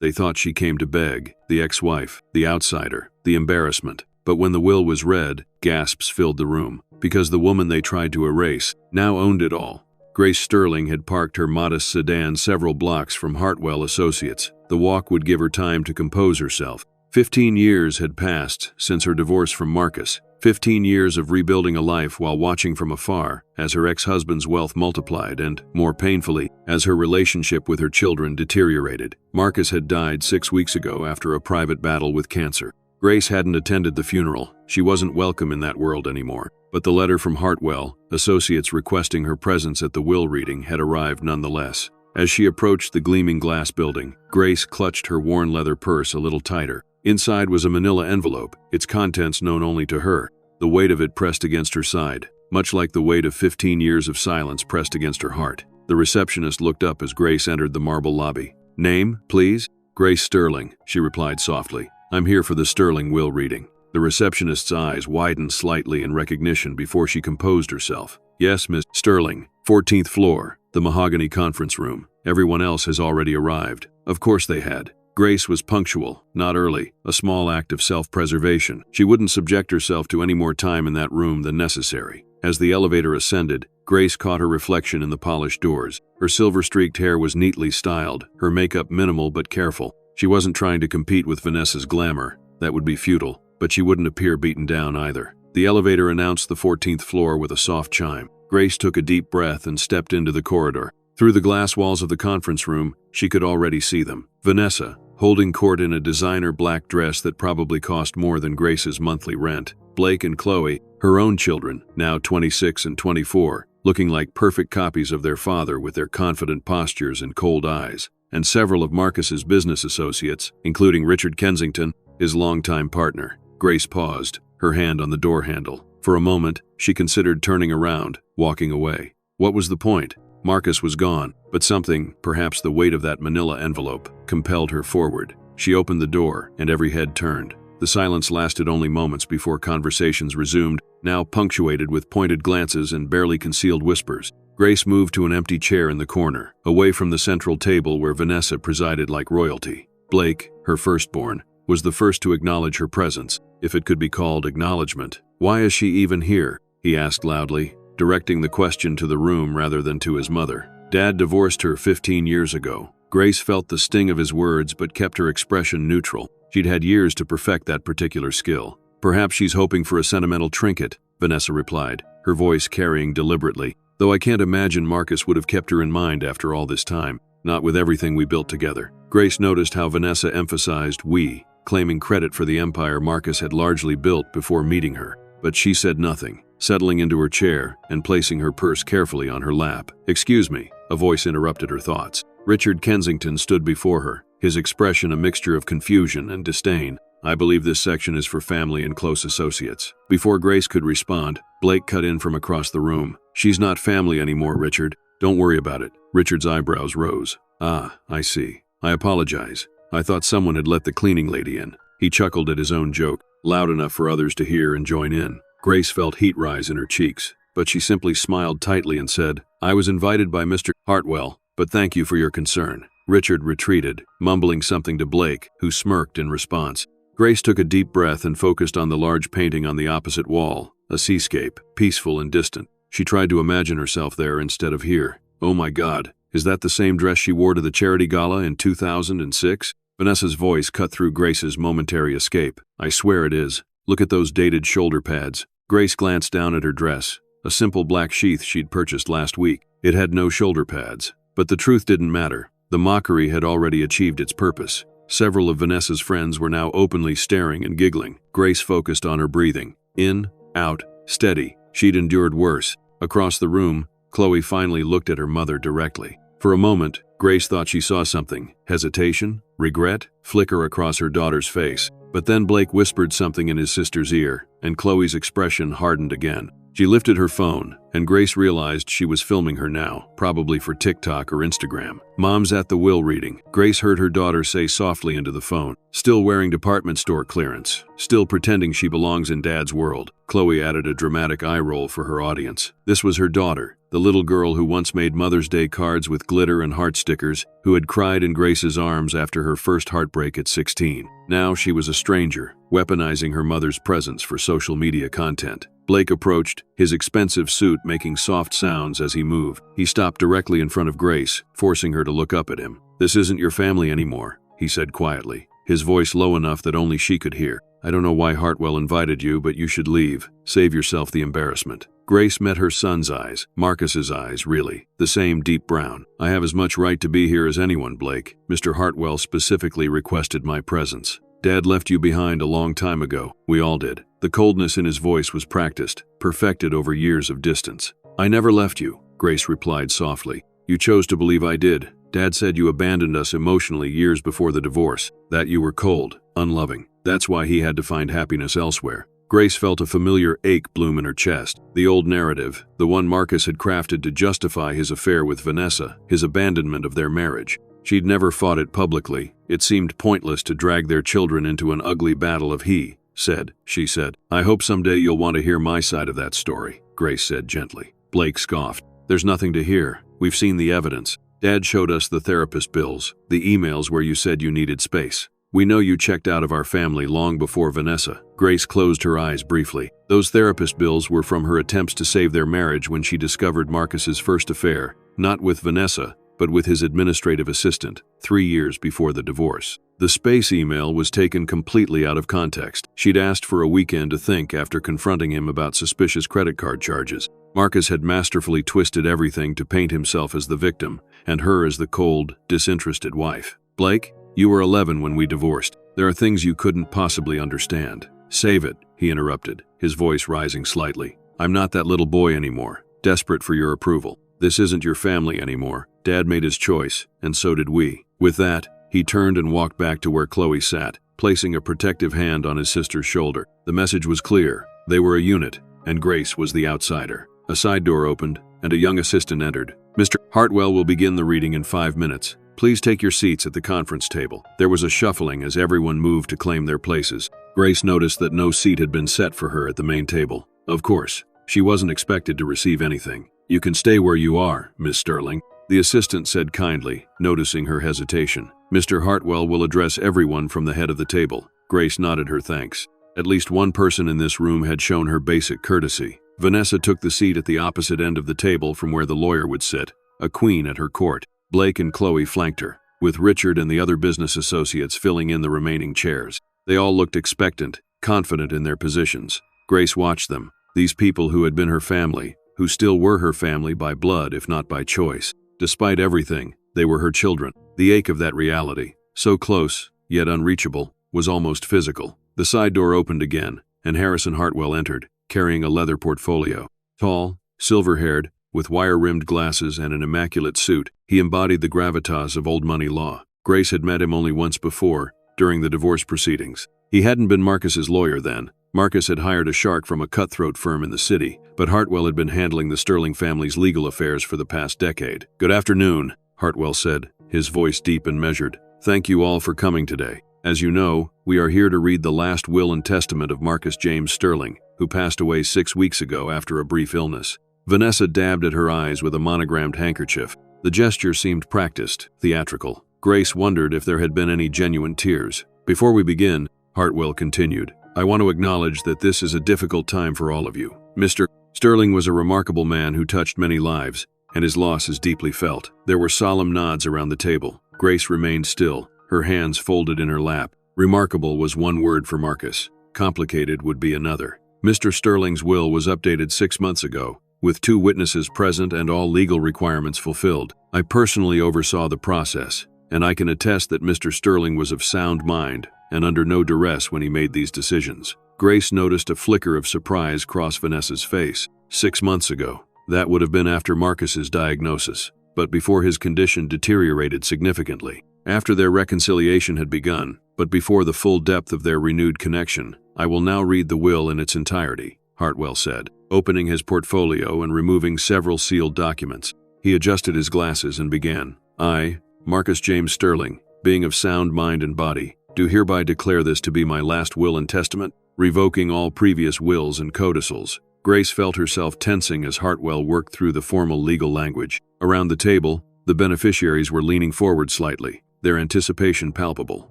They thought she came to beg, the ex-wife, the outsider, the embarrassment. But when the will was read, gasps filled the room, because the woman they tried to erase now owned it all. Grace Sterling had parked her modest sedan several blocks from Hartwell Associates. The walk would give her time to compose herself. 15 years had passed since her divorce from Marcus. 15 years of rebuilding a life while watching from afar as her ex-husband's wealth multiplied and, more painfully, as her relationship with her children deteriorated. Marcus had died 6 weeks ago after a private battle with cancer. Grace hadn't attended the funeral. She wasn't welcome in that world anymore. But the letter from Hartwell Associates requesting her presence at the will reading had arrived nonetheless. As she approached the gleaming glass building, Grace clutched her worn leather purse a little tighter. Inside was a manila envelope, its contents known only to her, the weight of it pressed against her side, much like the weight of 15 years of silence pressed against her heart. The receptionist looked up as Grace entered the marble lobby. "Name, please?" "Grace Sterling," she replied softly. "I'm here for the Sterling will reading." The receptionist's eyes widened slightly in recognition before she composed herself. "Yes, Miss Sterling, 14th floor, the mahogany conference room. Everyone else has already arrived." Of course they had. Grace was punctual, not early, a small act of self-preservation. She wouldn't subject herself to any more time in that room than necessary. As the elevator ascended, Grace caught her reflection in the polished doors. Her silver-streaked hair was neatly styled, her makeup minimal but careful. She wasn't trying to compete with Vanessa's glamour. That would be futile, but she wouldn't appear beaten down either. The elevator announced the 14th floor with a soft chime. Grace took a deep breath and stepped into the corridor. Through the glass walls of the conference room, she could already see them. Vanessa, holding court in a designer black dress that probably cost more than Grace's monthly rent. Blake and Chloe, her own children, now 26 and 24, looking like perfect copies of their father with their confident postures and cold eyes. And several of Marcus's business associates, including Richard Kensington, his longtime partner. Grace paused, her hand on the door handle. For a moment, she considered turning around, walking away. What was the point? Marcus was gone, but something, perhaps the weight of that manila envelope, compelled her forward. She opened the door, and every head turned. The silence lasted only moments before conversations resumed, now punctuated with pointed glances and barely concealed whispers. Grace moved to an empty chair in the corner, away from the central table where Vanessa presided like royalty. Blake, her firstborn, was the first to acknowledge her presence, if it could be called acknowledgement. "Why is she even here?" he asked loudly, directing the question to the room rather than to his mother. "Dad divorced her 15 years ago." Grace felt the sting of his words but kept her expression neutral. She'd had years to perfect that particular skill. "Perhaps she's hoping for a sentimental trinket," Vanessa replied, her voice carrying deliberately. "Though I can't imagine Marcus would have kept her in mind after all this time, not with everything we built together." Grace noticed how Vanessa emphasized "we," claiming credit for the empire Marcus had largely built before meeting her. But she said nothing, settling into her chair and placing her purse carefully on her lap. "Excuse me," a voice interrupted her thoughts. Richard Kensington stood before her, his expression a mixture of confusion and disdain. "I believe this section is for family and close associates." Before Grace could respond, Blake cut in from across the room. "She's not family anymore, Richard. Don't worry about it." Richard's eyebrows rose. "Ah, I see. I apologize. I thought someone had let the cleaning lady in." He chuckled at his own joke, loud enough for others to hear and join in. Grace felt heat rise in her cheeks, but she simply smiled tightly and said, "I was invited by Mr. Hartwell, but thank you for your concern." Richard retreated, mumbling something to Blake, who smirked in response. Grace took a deep breath and focused on the large painting on the opposite wall, a seascape, peaceful and distant. She tried to imagine herself there instead of here. "Oh my God, is that the same dress she wore to the charity gala in 2006? Vanessa's voice cut through Grace's momentary escape. "I swear it is. Look at those dated shoulder pads." Grace glanced down at her dress, a simple black sheath she'd purchased last week. It had no shoulder pads. But the truth didn't matter. The mockery had already achieved its purpose. Several of Vanessa's friends were now openly staring and giggling. Grace focused on her breathing. In, out, steady. She'd endured worse. Across the room, Chloe finally looked at her mother directly. For a moment, Grace thought she saw something. Hesitation? Regret? Flicker across her daughter's face. But then Blake whispered something in his sister's ear, and Chloe's expression hardened again. She lifted her phone, and Grace realized she was filming her now, probably for TikTok or Instagram. "Mom's at the will reading," Grace heard her daughter say softly into the phone. "Still wearing department store clearance. Still pretending she belongs in Dad's world." Chloe added a dramatic eye roll for her audience. This was her daughter, the little girl who once made Mother's Day cards with glitter and heart stickers, who had cried in Grace's arms after her first heartbreak at 16. Now she was a stranger, weaponizing her mother's presence for social media content. Blake approached, his expensive suit making soft sounds as he moved. He stopped directly in front of Grace, forcing her to look up at him. "This isn't your family anymore," he said quietly, his voice low enough that only she could hear. "I don't know why Hartwell invited you, but you should leave. Save yourself the embarrassment." Grace met her son's eyes, Marcus's eyes, really, the same deep brown. "I have as much right to be here as anyone, Blake. Mr. Hartwell specifically requested my presence. Dad left you behind a long time ago. We all did." The coldness in his voice was practiced, perfected over years of distance. "I never left you," Grace replied softly. "You chose to believe I did. Dad said you abandoned us emotionally years before the divorce, that you were cold, unloving. That's why he had to find happiness elsewhere." Grace felt a familiar ache bloom in her chest. The old narrative, the one Marcus had crafted to justify his affair with Vanessa, his abandonment of their marriage. She'd never fought it publicly. It seemed pointless to drag their children into an ugly battle of she said. "I hope someday you'll want to hear my side of that story," Grace said gently. Blake scoffed. "There's nothing to hear. We've seen the evidence. Dad showed us the therapist bills, the emails where you said you needed space. We know you checked out of our family long before Vanessa." Grace closed her eyes briefly. Those therapist bills were from her attempts to save their marriage when she discovered Marcus's first affair, not with Vanessa, but with his administrative assistant, 3 years before the divorce. The space email was taken completely out of context. She'd asked for a weekend to think after confronting him about suspicious credit card charges. Marcus had masterfully twisted everything to paint himself as the victim, and her as the cold, disinterested wife. "Blake, you were 11 when we divorced. There are things you couldn't possibly understand." "Save it," he interrupted, his voice rising slightly. "I'm not that little boy anymore, desperate for your approval. This isn't your family anymore. Dad made his choice, and so did we." With that, he turned and walked back to where Chloe sat, placing a protective hand on his sister's shoulder. The message was clear. They were a unit, and Grace was the outsider. A side door opened, and a young assistant entered. "Mr. Hartwell will begin the reading in 5 minutes. Please take your seats at the conference table." There was a shuffling as everyone moved to claim their places. Grace noticed that no seat had been set for her at the main table. Of course, she wasn't expected to receive anything. "You can stay where you are, Miss Sterling," the assistant said kindly, noticing her hesitation. "Mr. Hartwell will address everyone from the head of the table." Grace nodded her thanks. At least one person in this room had shown her basic courtesy. Vanessa took the seat at the opposite end of the table from where the lawyer would sit, a queen at her court. Blake and Chloe flanked her, with Richard and the other business associates filling in the remaining chairs. They all looked expectant, confident in their positions. Grace watched them, these people who had been her family, who still were her family by blood if not by choice. Despite everything, they were her children. The ache of that reality, so close, yet unreachable, was almost physical. The side door opened again, and Harrison Hartwell entered, carrying a leather portfolio. Tall, silver-haired, with wire-rimmed glasses and an immaculate suit, he embodied the gravitas of old money law. Grace had met him only once before, during the divorce proceedings. He hadn't been Marcus's lawyer then. Marcus had hired a shark from a cutthroat firm in the city, but Hartwell had been handling the Sterling family's legal affairs for the past decade. "Good afternoon," Hartwell said, his voice deep and measured. "Thank you all for coming today. As you know, we are here to read the last will and testament of Marcus James Sterling, who passed away 6 weeks ago after a brief illness." Vanessa dabbed at her eyes with a monogrammed handkerchief. The gesture seemed practiced, theatrical. Grace wondered if there had been any genuine tears. "Before we begin," Hartwell continued, "I want to acknowledge that this is a difficult time for all of you. Mr. Sterling was a remarkable man who touched many lives, and his loss is deeply felt." There were solemn nods around the table. Grace remained still, her hands folded in her lap. Remarkable was one word for Marcus. Complicated would be another. Mr. Sterling's will was updated 6 months ago, with 2 witnesses present and all legal requirements fulfilled. I personally oversaw the process, and I can attest that Mr. Sterling was of sound mind and under no duress when he made these decisions. Grace noticed a flicker of surprise cross Vanessa's face. 6 months ago. That would have been after Marcus's diagnosis, but before his condition deteriorated significantly. After their reconciliation had begun, but before the full depth of their renewed connection, "I will now read the will in its entirety," Hartwell said. opening his portfolio and removing several sealed documents. He adjusted his glasses and began. I, Marcus James Sterling, being of sound mind and body, do hereby declare this to be my last will and testament, revoking all previous wills and codicils. Grace felt herself tensing as Hartwell worked through the formal legal language. Around the table, the beneficiaries were leaning forward slightly, their anticipation palpable.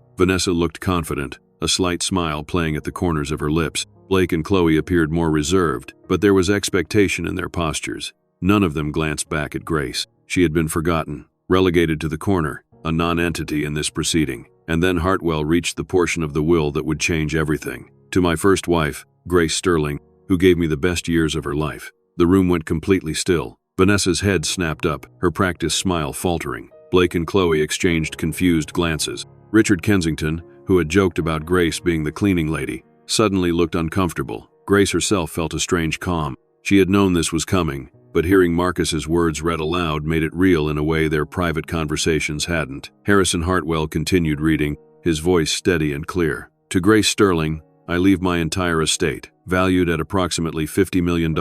Vanessa looked confident, a slight smile playing at the corners of her lips. Blake and Chloe appeared more reserved, but there was expectation in their postures. None of them glanced back at Grace. She had been forgotten, relegated to the corner, a non-entity in this proceeding. And then Hartwell reached the portion of the will that would change everything. To my first wife, Grace Sterling, who gave me the best years of her life. The room went completely still. Vanessa's head snapped up, her practiced smile faltering. Blake and Chloe exchanged confused glances. Richard Kensington, who had joked about Grace being the cleaning lady, suddenly looked uncomfortable. Grace herself felt a strange calm. She had known this was coming, but hearing Marcus's words read aloud made it real in a way their private conversations hadn't. Harrison Hartwell continued reading, his voice steady and clear. To Grace Sterling, I leave my entire estate, valued at approximately $50 million,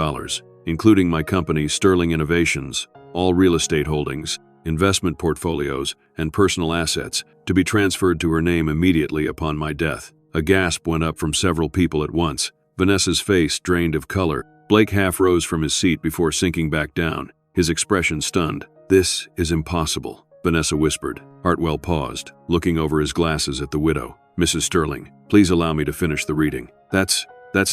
including my company Sterling Innovations, all real estate holdings, investment portfolios, and personal assets, to be transferred to her name immediately upon my death. A gasp went up from several people at once. Vanessa's face drained of color. Blake half rose from his seat before sinking back down, his expression stunned. This is impossible, Vanessa whispered. Hartwell paused, looking over his glasses at the widow. Mrs. Sterling, please allow me to finish the reading. That's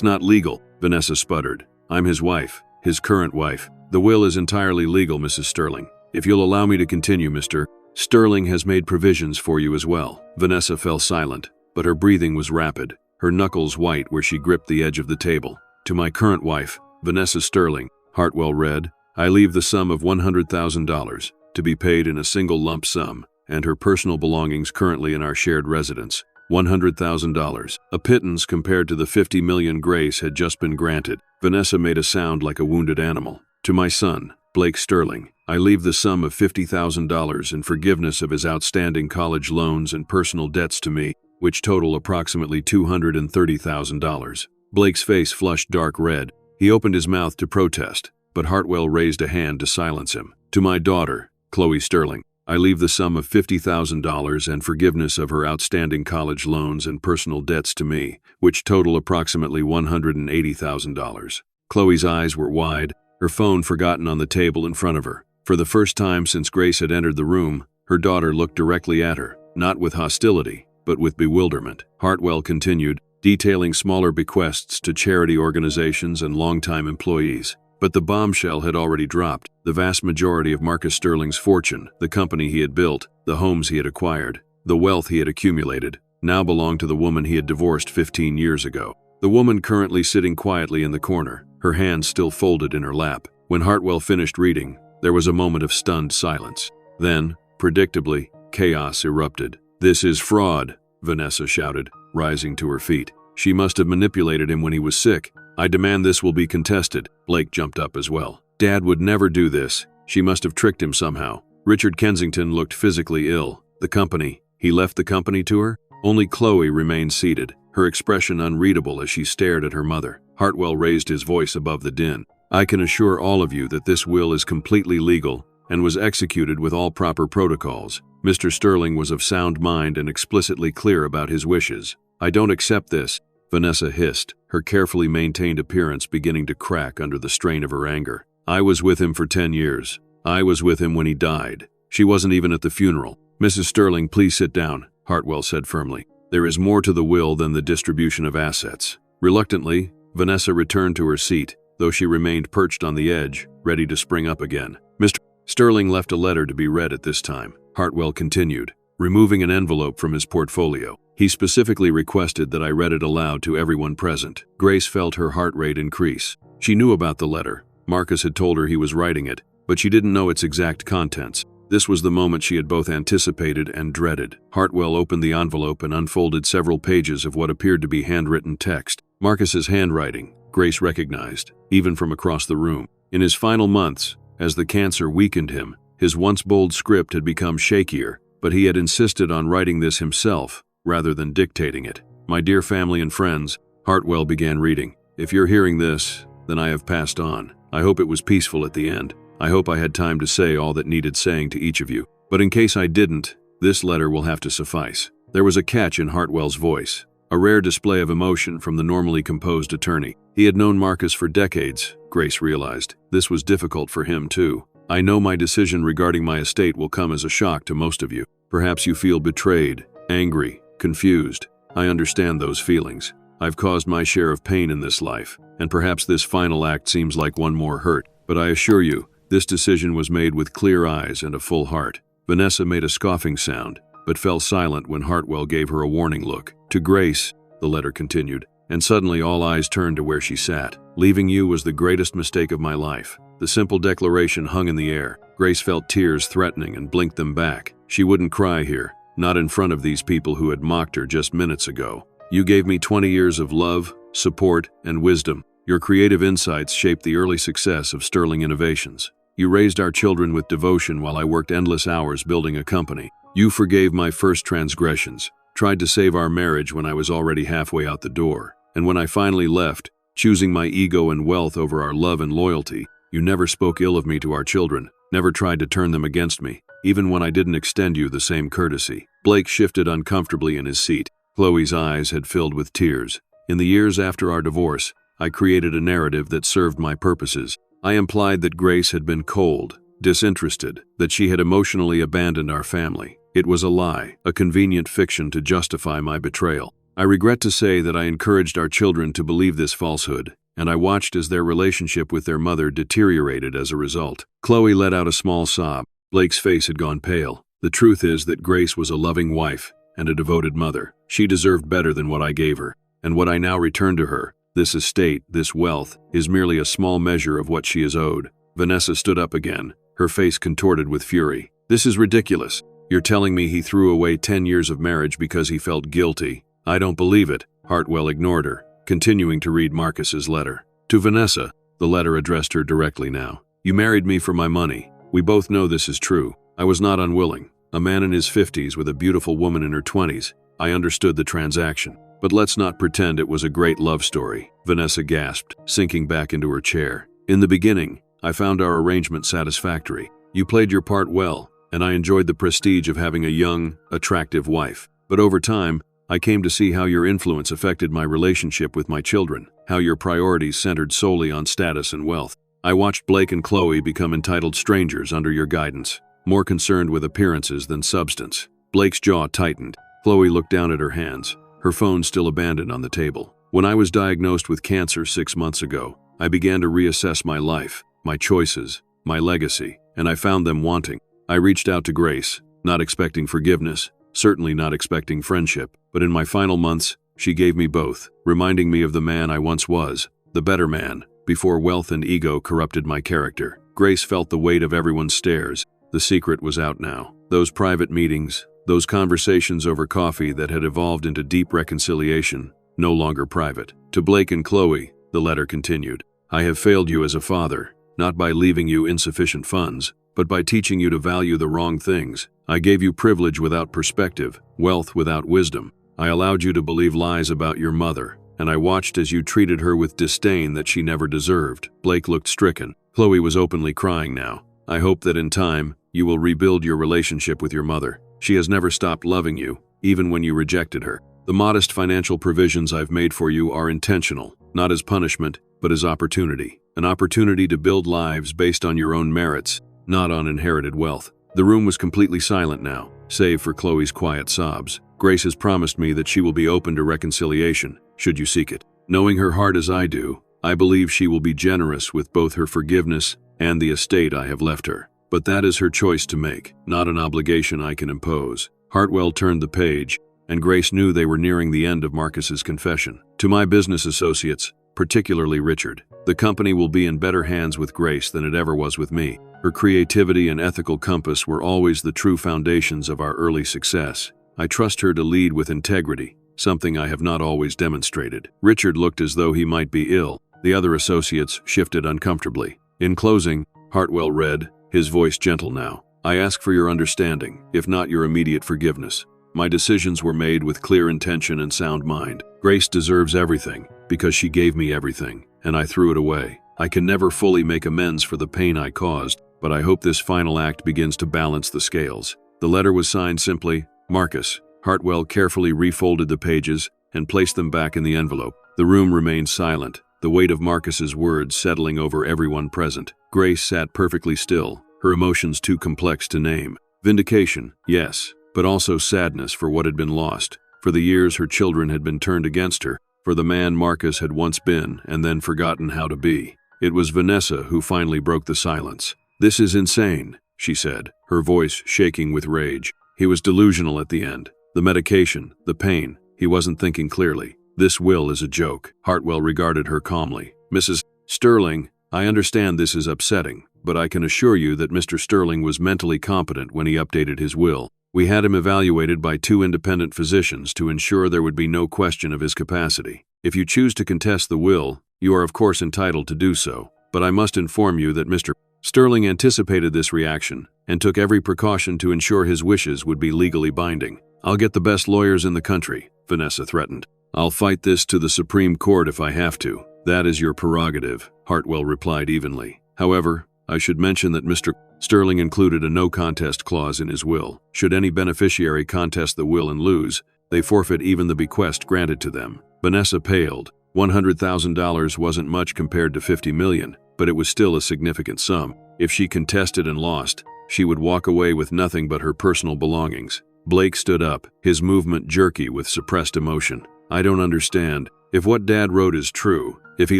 not legal, Vanessa sputtered. I'm his wife, his current wife. The will is entirely legal, Mrs. Sterling. If you'll allow me to continue, Mr. Sterling has made provisions for you as well. Vanessa fell silent, but her breathing was rapid, her knuckles white where she gripped the edge of the table. To my current wife, Vanessa Sterling, Hartwell read, I leave the sum of $100,000 to be paid in a single lump sum, and her personal belongings currently in our shared residence. $100,000, a pittance compared to the $50 million Grace had just been granted. Vanessa made a sound like a wounded animal. To my son, Blake Sterling, I leave the sum of $50,000 in forgiveness of his outstanding college loans and personal debts to me, which total approximately $230,000. Blake's face flushed dark red. He opened his mouth to protest, but Hartwell raised a hand to silence him. To my daughter, Chloe Sterling, I leave the sum of $50,000 and forgiveness of her outstanding college loans and personal debts to me, which total approximately $180,000. Chloe's eyes were wide, her phone forgotten on the table in front of her. For the first time since Grace had entered the room, her daughter looked directly at her, not with hostility, but with bewilderment. Hartwell continued, detailing smaller bequests to charity organizations and longtime employees. But the bombshell had already dropped. The vast majority of Marcus Sterling's fortune, the company he had built, the homes he had acquired, the wealth he had accumulated, now belonged to the woman he had divorced 15 years ago. The woman currently sitting quietly in the corner, her hands still folded in her lap. When Hartwell finished reading, there was a moment of stunned silence. Then, predictably, chaos erupted. This is fraud, Vanessa shouted, rising to her feet. She must have manipulated him when he was sick. I demand this will be contested. Blake jumped up as well. Dad would never do this. She must have tricked him somehow. Richard Kensington looked physically ill. The company. He left the company to her? Only Chloe remained seated, her expression unreadable as she stared at her mother. Hartwell raised his voice above the din. I can assure all of you that this will is completely legal and was executed with all proper protocols. Mr. Sterling was of sound mind and explicitly clear about his wishes. I don't accept this, Vanessa hissed, her carefully maintained appearance beginning to crack under the strain of her anger. I was with him for 10 years. I was with him when he died. She wasn't even at the funeral. Mrs. Sterling, please sit down, Hartwell said firmly. There is more to the will than the distribution of assets. Reluctantly, Vanessa returned to her seat, though she remained perched on the edge, ready to spring up again. Mr. Sterling left a letter to be read at this time, Hartwell continued, removing an envelope from his portfolio. He specifically requested that I read it aloud to everyone present. Grace felt her heart rate increase. She knew about the letter. Marcus had told her he was writing it, but she didn't know its exact contents. This was the moment she had both anticipated and dreaded. Hartwell opened the envelope and unfolded several pages of what appeared to be handwritten text. Marcus's handwriting, Grace recognized, even from across the room. In his final months, as the cancer weakened him, his once bold script had become shakier, but he had insisted on writing this himself, rather than dictating it. My dear family and friends, Hartwell began reading. If you're hearing this, then I have passed on. I hope it was peaceful at the end. I hope I had time to say all that needed saying to each of you. But in case I didn't, this letter will have to suffice." There was a catch in Hartwell's voice, a rare display of emotion from the normally composed attorney. He had known Marcus for decades, Grace realized. This was difficult for him, too. "I know my decision regarding my estate will come as a shock to most of you. Perhaps you feel betrayed, angry, confused. I understand those feelings. I've caused my share of pain in this life, and perhaps this final act seems like one more hurt. But I assure you, this decision was made with clear eyes and a full heart." Vanessa made a scoffing sound, but fell silent when Hartwell gave her a warning look. "To Grace," the letter continued, and suddenly all eyes turned to where she sat. "Leaving you was the greatest mistake of my life." The simple declaration hung in the air. Grace felt tears threatening and blinked them back. She wouldn't cry here, not in front of these people who had mocked her just minutes ago. "You gave me 20 years of love, support, and wisdom. Your creative insights shaped the early success of Sterling Innovations. You raised our children with devotion while I worked endless hours building a company. You forgave my first transgressions, tried to save our marriage when I was already halfway out the door. And when I finally left, choosing my ego and wealth over our love and loyalty, you never spoke ill of me to our children, never tried to turn them against me, even when I didn't extend you the same courtesy." Blake shifted uncomfortably in his seat. Chloe's eyes had filled with tears. "In the years after our divorce, I created a narrative that served my purposes. I implied that Grace had been cold, disinterested, that she had emotionally abandoned our family. It was a lie, a convenient fiction to justify my betrayal. I regret to say that I encouraged our children to believe this falsehood, and I watched as their relationship with their mother deteriorated as a result." Chloe let out a small sob. Blake's face had gone pale. "The truth is that Grace was a loving wife and a devoted mother. She deserved better than what I gave her, and what I now return to her, this estate, this wealth, is merely a small measure of what she is owed." Vanessa stood up again, her face contorted with fury. "This is ridiculous. You're telling me he threw away 10 years of marriage because he felt guilty? I don't believe it." Hartwell ignored her, continuing to read Marcus's letter. To Vanessa, the letter addressed her directly now. "You married me for my money. We both know this is true. I was not unwilling. A man in his 50s with a beautiful woman in her 20s. I understood the transaction. But let's not pretend it was a great love story," Vanessa gasped, sinking back into her chair. "In the beginning, I found our arrangement satisfactory. You played your part well, and I enjoyed the prestige of having a young, attractive wife. But over time, I came to see how your influence affected my relationship with my children, how your priorities centered solely on status and wealth. I watched Blake and Chloe become entitled strangers under your guidance, more concerned with appearances than substance." Blake's jaw tightened. Chloe looked down at her hands, her phone still abandoned on the table. "When I was diagnosed with cancer 6 months ago, I began to reassess my life, my choices, my legacy, and I found them wanting. I reached out to Grace, not expecting forgiveness, certainly not expecting friendship, but in my final months, she gave me both, reminding me of the man I once was, the better man, before wealth and ego corrupted my character." Grace felt the weight of everyone's stares. The secret was out now. Those private meetings, those conversations over coffee that had evolved into deep reconciliation, no longer private. To Blake and Chloe, the letter continued. "I have failed you as a father, not by leaving you insufficient funds, but by teaching you to value the wrong things. I gave you privilege without perspective, wealth without wisdom. I allowed you to believe lies about your mother, and I watched as you treated her with disdain that she never deserved." Blake looked stricken. Chloe was openly crying now. "I hope that in time, you will rebuild your relationship with your mother. She has never stopped loving you, even when you rejected her. The modest financial provisions I've made for you are intentional, not as punishment, but as opportunity. An opportunity to build lives based on your own merits, not on inherited wealth." The room was completely silent now, save for Chloe's quiet sobs. "Grace has promised me that she will be open to reconciliation, should you seek it. Knowing her heart as I do, I believe she will be generous with both her forgiveness and the estate I have left her. But that is her choice to make, not an obligation I can impose." Hartwell turned the page, and Grace knew they were nearing the end of Marcus's confession. "To my business associates, particularly Richard, the company will be in better hands with Grace than it ever was with me. Her creativity and ethical compass were always the true foundations of our early success. I trust her to lead with integrity, something I have not always demonstrated." Richard looked as though he might be ill. The other associates shifted uncomfortably. In closing, Hartwell read, his voice gentle now, "I ask for your understanding, if not your immediate forgiveness. My decisions were made with clear intention and sound mind. Grace deserves everything, because she gave me everything, and I threw it away. I can never fully make amends for the pain I caused, but I hope this final act begins to balance the scales. The letter was signed simply, Marcus. Hartwell carefully refolded the pages and placed them back in the envelope. The room remained silent, the weight of Marcus's words settling over everyone present. Grace sat perfectly still, her emotions too complex to name. Vindication, yes, but also sadness for what had been lost. For the years her children had been turned against her, for the man Marcus had once been and then forgotten how to be. It was Vanessa who finally broke the silence. "This is insane," she said, her voice shaking with rage. He was delusional at the end. The medication, the pain, he wasn't thinking clearly. "This will is a joke." Hartwell regarded her calmly. "Mrs. Sterling, I understand this is upsetting, but I can assure you that Mr. Sterling was mentally competent when he updated his will. We had him evaluated by 2 independent physicians to ensure there would be no question of his capacity. If you choose to contest the will, you are of course entitled to do so, but I must inform you that Mr. Sterling anticipated this reaction and took every precaution to ensure his wishes would be legally binding. I'll get the best lawyers in the country," Vanessa threatened. "I'll fight this to the Supreme Court if I have to." "That is your prerogative," Hartwell replied evenly. "However, I should mention that Mr. Sterling included a no-contest clause in his will. Should any beneficiary contest the will and lose, they forfeit even the bequest granted to them." Vanessa paled. $100,000 wasn't much compared to $50 million, but it was still a significant sum. If she contested and lost, she would walk away with nothing but her personal belongings. Blake stood up, his movement jerky with suppressed emotion. "I don't understand. If what Dad wrote is true, if he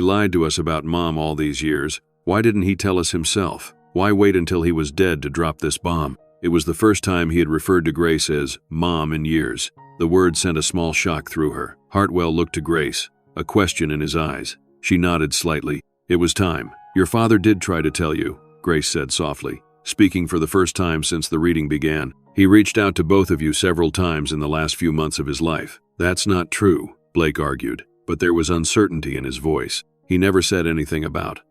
lied to us about Mom all these years, why didn't he tell us himself? Why wait until he was dead to drop this bomb?" It was the first time he had referred to Grace as Mom in years. The word sent a small shock through her. Hartwell looked to Grace, a question in his eyes. She nodded slightly. "It was time. Your father did try to tell you," Grace said softly, speaking for the first time since the reading began. "He reached out to both of you several times in the last few months of his life." "That's not true," Blake argued, but there was uncertainty in his voice. "He never said anything about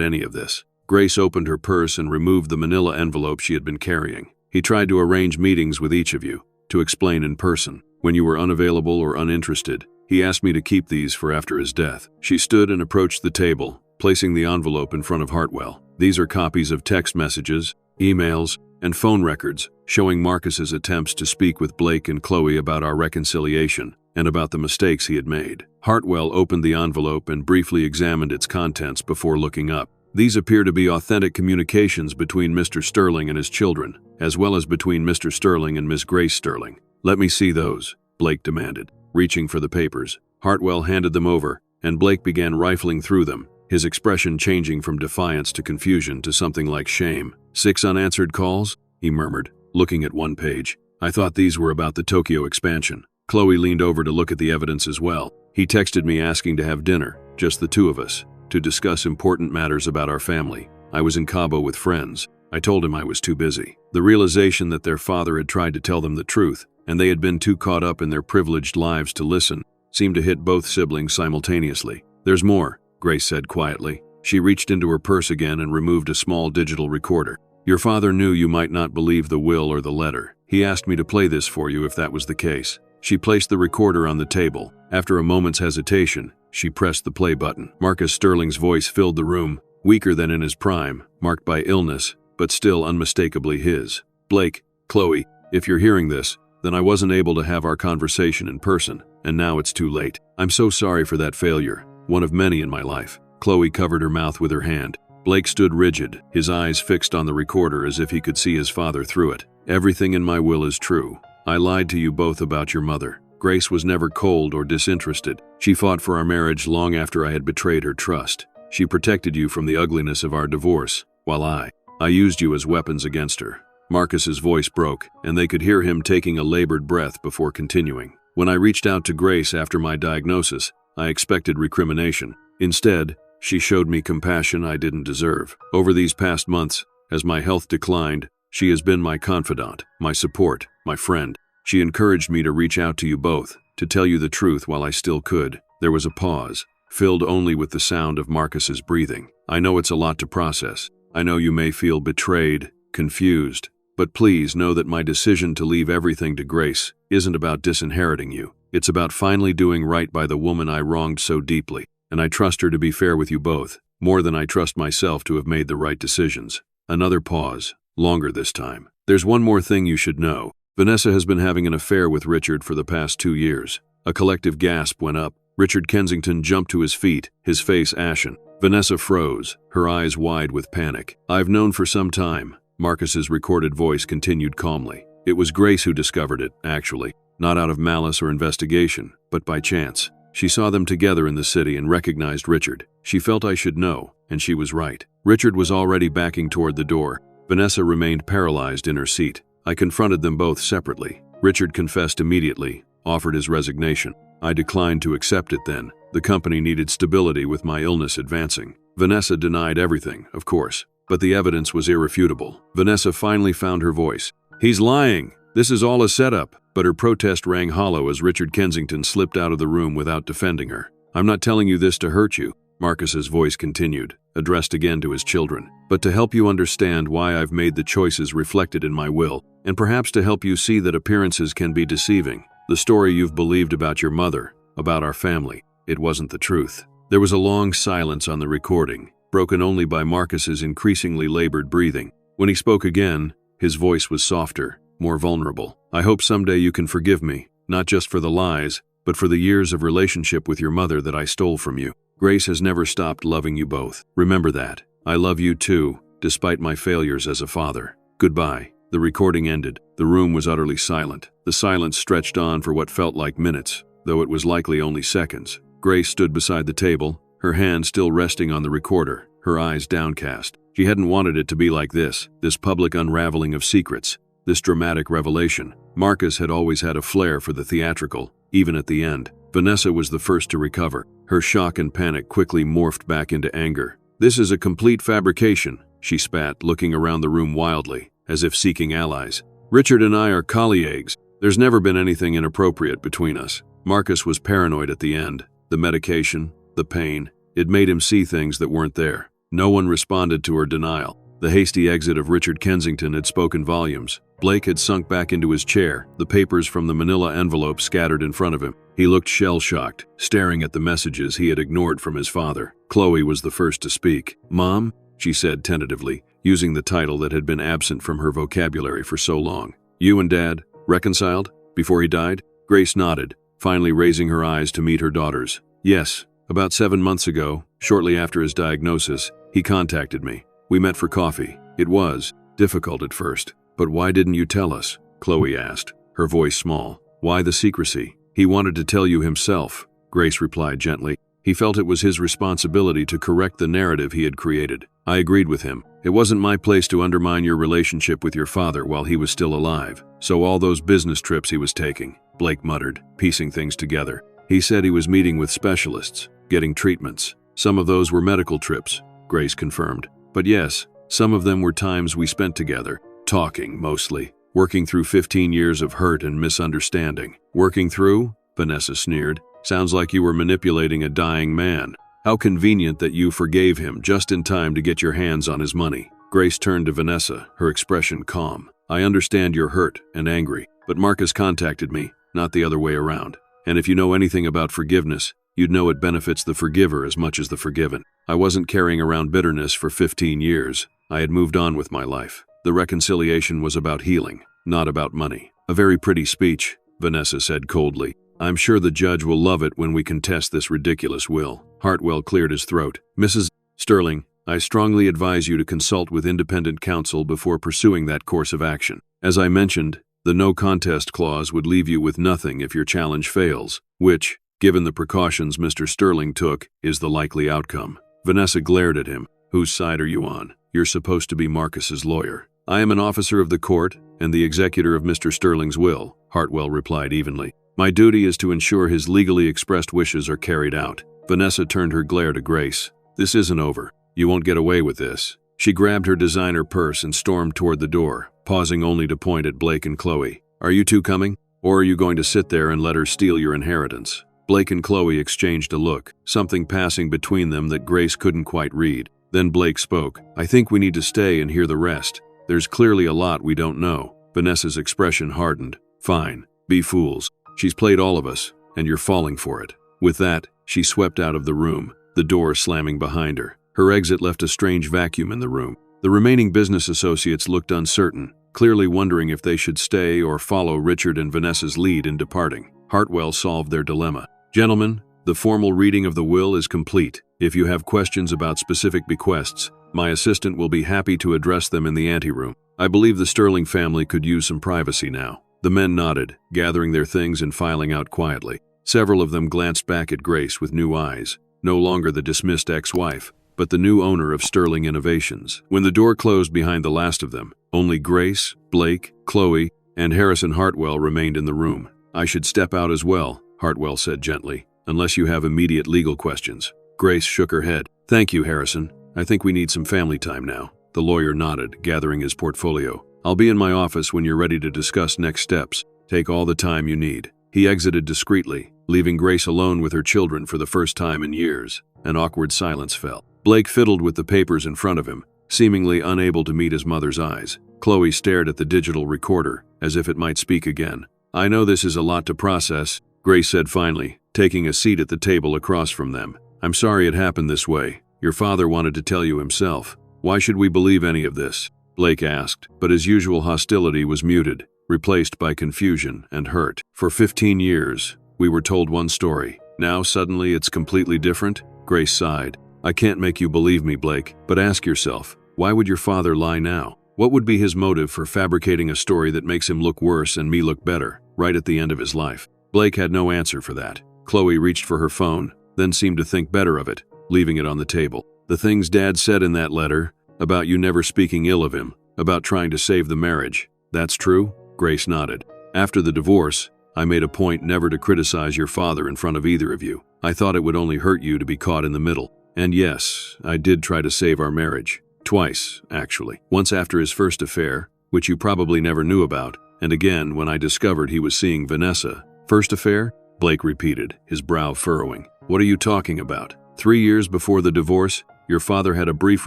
any of this." Grace opened her purse and removed the manila envelope she had been carrying. "He tried to arrange meetings with each of you, to explain in person. When you were unavailable or uninterested, he asked me to keep these for after his death." She stood and approached the table, placing the envelope in front of Hartwell. "These are copies of text messages, emails, and phone records showing Marcus's attempts to speak with Blake and Chloe about our reconciliation and about the mistakes he had made." Hartwell opened the envelope and briefly examined its contents before looking up. "These appear to be authentic communications between Mr. Sterling and his children, as well as between Mr. Sterling and Miss Grace Sterling." "Let me see those," Blake demanded, reaching for the papers. Hartwell handed them over, and Blake began rifling through them, his expression changing from defiance to confusion to something like shame. "6 unanswered calls?" he murmured, looking at one page. "I thought these were about the Tokyo expansion." Chloe leaned over to look at the evidence as well. "He texted me asking to have dinner, just the 2 of us, to discuss important matters about our family. I was in Cabo with friends. I told him I was too busy." The realization that their father had tried to tell them the truth, and they had been too caught up in their privileged lives to listen, seemed to hit both siblings simultaneously. "There's more," Grace said quietly. She reached into her purse again and removed a small digital recorder. "Your father knew you might not believe the will or the letter. He asked me to play this for you if that was the case." She placed the recorder on the table. After a moment's hesitation, she pressed the play button. Marcus Sterling's voice filled the room, weaker than in his prime, marked by illness, but still unmistakably his. "Blake, Chloe, if you're hearing this, then I wasn't able to have our conversation in person, and now it's too late. I'm so sorry for that failure, one of many in my life." Chloe covered her mouth with her hand. Blake stood rigid, his eyes fixed on the recorder as if he could see his father through it. "Everything in my will is true. I lied to you both about your mother. Grace was never cold or disinterested. She fought for our marriage long after I had betrayed her trust. She protected you from the ugliness of our divorce, while I used you as weapons against her." Marcus's voice broke, and they could hear him taking a labored breath before continuing. "When I reached out to Grace after my diagnosis, I expected recrimination. Instead, she showed me compassion I didn't deserve. Over these past months, as my health declined, she has been my confidant, my support, my friend. She encouraged me to reach out to you both, to tell you the truth while I still could." There was a pause, filled only with the sound of Marcus's breathing. "I know it's a lot to process. I know you may feel betrayed, confused, but please know that my decision to leave everything to Grace isn't about disinheriting you. It's about finally doing right by the woman I wronged so deeply, and I trust her to be fair with you both, more than I trust myself to have made the right decisions." Another pause, longer this time. "There's one more thing you should know. Vanessa has been having an affair with Richard for the past 2 years." A collective gasp went up. Richard Kensington jumped to his feet, his face ashen. Vanessa froze, her eyes wide with panic. "I've known for some time," Marcus's recorded voice continued calmly. "It was Grace who discovered it, actually. Not out of malice or investigation, but by chance. She saw them together in the city and recognized Richard. She felt I should know, and she was right." Richard was already backing toward the door. Vanessa remained paralyzed in her seat. "I confronted them both separately. Richard confessed immediately, offered his resignation. I declined to accept it then. The company needed stability with my illness advancing. Vanessa denied everything, of course, but the evidence was irrefutable." Vanessa finally found her voice. "He's lying. This is all a setup." But her protest rang hollow as Richard Kensington slipped out of the room without defending her. "I'm not telling you this to hurt you," Marcus's voice continued, addressed again to his children, "but to help you understand why I've made the choices reflected in my will, and perhaps to help you see that appearances can be deceiving. The story you've believed about your mother, about our family, it wasn't the truth." There was a long silence on the recording, broken only by Marcus's increasingly labored breathing. When he spoke again, his voice was softer, more vulnerable. "I hope someday you can forgive me, not just for the lies, but for the years of relationship with your mother that I stole from you. Grace has never stopped loving you both. Remember that. I love you too, despite my failures as a father. Goodbye." The recording ended. The room was utterly silent. The silence stretched on for what felt like minutes, though it was likely only seconds. Grace stood beside the table, her hand still resting on the recorder, her eyes downcast. She hadn't wanted it to be like this public unraveling of secrets, this dramatic revelation. Marcus had always had a flair for the theatrical, even at the end. Vanessa was the first to recover. Her shock and panic quickly morphed back into anger. "This is a complete fabrication," she spat, looking around the room wildly, as if seeking allies. "Richard and I are colleagues. There's never been anything inappropriate between us." Marcus was paranoid at the end. The medication, the pain, it made him see things that weren't there. No one responded to her denial. The hasty exit of Richard Kensington had spoken volumes. Blake had sunk back into his chair, the papers from the manila envelope scattered in front of him. He looked shell-shocked, staring at the messages he had ignored from his father. Chloe was the first to speak. "Mom," she said tentatively, using the title that had been absent from her vocabulary for so long. "You and Dad reconciled before he died?" Grace nodded, finally raising her eyes to meet her daughter's. "Yes. About 7 months ago, shortly after his diagnosis, he contacted me. We met for coffee. It was difficult at first. But why didn't you tell us?" Chloe asked, her voice small. "Why the secrecy?" "He wanted to tell you himself," Grace replied gently. "He felt it was his responsibility to correct the narrative he had created. I agreed with him. It wasn't my place to undermine your relationship with your father while he was still alive. So all those business trips he was taking," Blake muttered, piecing things together. "He said he was meeting with specialists, getting treatments. Some of those were medical trips," Grace confirmed. "But yes, some of them were times we spent together, talking mostly, working through 15 years of hurt and misunderstanding." "Working through?" Vanessa sneered. "Sounds like you were manipulating a dying man. How convenient that you forgave him just in time to get your hands on his money." Grace turned to Vanessa, her expression calm. "I understand you're hurt and angry, but Marcus contacted me, not the other way around. And if you know anything about forgiveness, you'd know it benefits the forgiver as much as the forgiven. I wasn't carrying around bitterness for 15 years. I had moved on with my life. The reconciliation was about healing, not about money." "A very pretty speech," Vanessa said coldly. "I'm sure the judge will love it when we contest this ridiculous will." Hartwell cleared his throat. "Mrs. Sterling, I strongly advise you to consult with independent counsel before pursuing that course of action. As I mentioned, the no contest clause would leave you with nothing if your challenge fails, which, given the precautions Mr. Sterling took, is the likely outcome." Vanessa glared at him. "Whose side are you on? You're supposed to be Marcus's lawyer." "I am an officer of the court and the executor of Mr. Sterling's will," Hartwell replied evenly. "My duty is to ensure his legally expressed wishes are carried out." Vanessa turned her glare to Grace. "This isn't over. You won't get away with this." She grabbed her designer purse and stormed toward the door, pausing only to point at Blake and Chloe. "Are you two coming? Or are you going to sit there and let her steal your inheritance?" Blake and Chloe exchanged a look, something passing between them that Grace couldn't quite read. Then Blake spoke. "I think we need to stay and hear the rest. There's clearly a lot we don't know." Vanessa's expression hardened. "Fine. Be fools. She's played all of us. and you're falling for it." With that, she swept out of the room, the door slamming behind her. Her exit left a strange vacuum in the room. The remaining business associates looked uncertain, clearly wondering if they should stay or follow Richard and Vanessa's lead in departing. Hartwell solved their dilemma. "Gentlemen, the formal reading of the will is complete. If you have questions about specific bequests, my assistant will be happy to address them in the anteroom. I believe the Sterling family could use some privacy now." The men nodded, gathering their things and filing out quietly. Several of them glanced back at Grace with new eyes, no longer the dismissed ex-wife, but the new owner of Sterling Innovations. When the door closed behind the last of them, only Grace, Blake, Chloe, and Harrison Hartwell remained in the room. "I should step out as well," Hartwell said gently, "unless you have immediate legal questions." Grace shook her head. "Thank you, Harrison. I think we need some family time now." The lawyer nodded, gathering his portfolio. "I'll be in my office when you're ready to discuss next steps. Take all the time you need." He exited discreetly, leaving Grace alone with her children for the first time in years. An awkward silence fell. Blake fiddled with the papers in front of him, seemingly unable to meet his mother's eyes. Chloe stared at the digital recorder, as if it might speak again. "I know this is a lot to process," Grace said finally, taking a seat at the table across from them. "I'm sorry it happened this way. Your father wanted to tell you himself." "Why should we believe any of this?" Blake asked, but his usual hostility was muted, replaced by confusion and hurt. "For 15 years, we were told one story. Now suddenly it's completely different?" Grace sighed. "I can't make you believe me, Blake, but ask yourself, why would your father lie now? What would be his motive for fabricating a story that makes him look worse and me look better, right at the end of his life?" Blake had no answer for that. Chloe reached for her phone, then seemed to think better of it, leaving it on the table. "The things Dad said in that letter, about you never speaking ill of him, about trying to save the marriage, that's true?" Grace nodded. "After the divorce, I made a point never to criticize your father in front of either of you. I thought it would only hurt you to be caught in the middle. And yes, I did try to save our marriage. Twice, actually. Once after his first affair, which you probably never knew about, and again when I discovered he was seeing Vanessa." "First affair?" Blake repeated, his brow furrowing. "What are you talking about? 3 years before the divorce, your father had a brief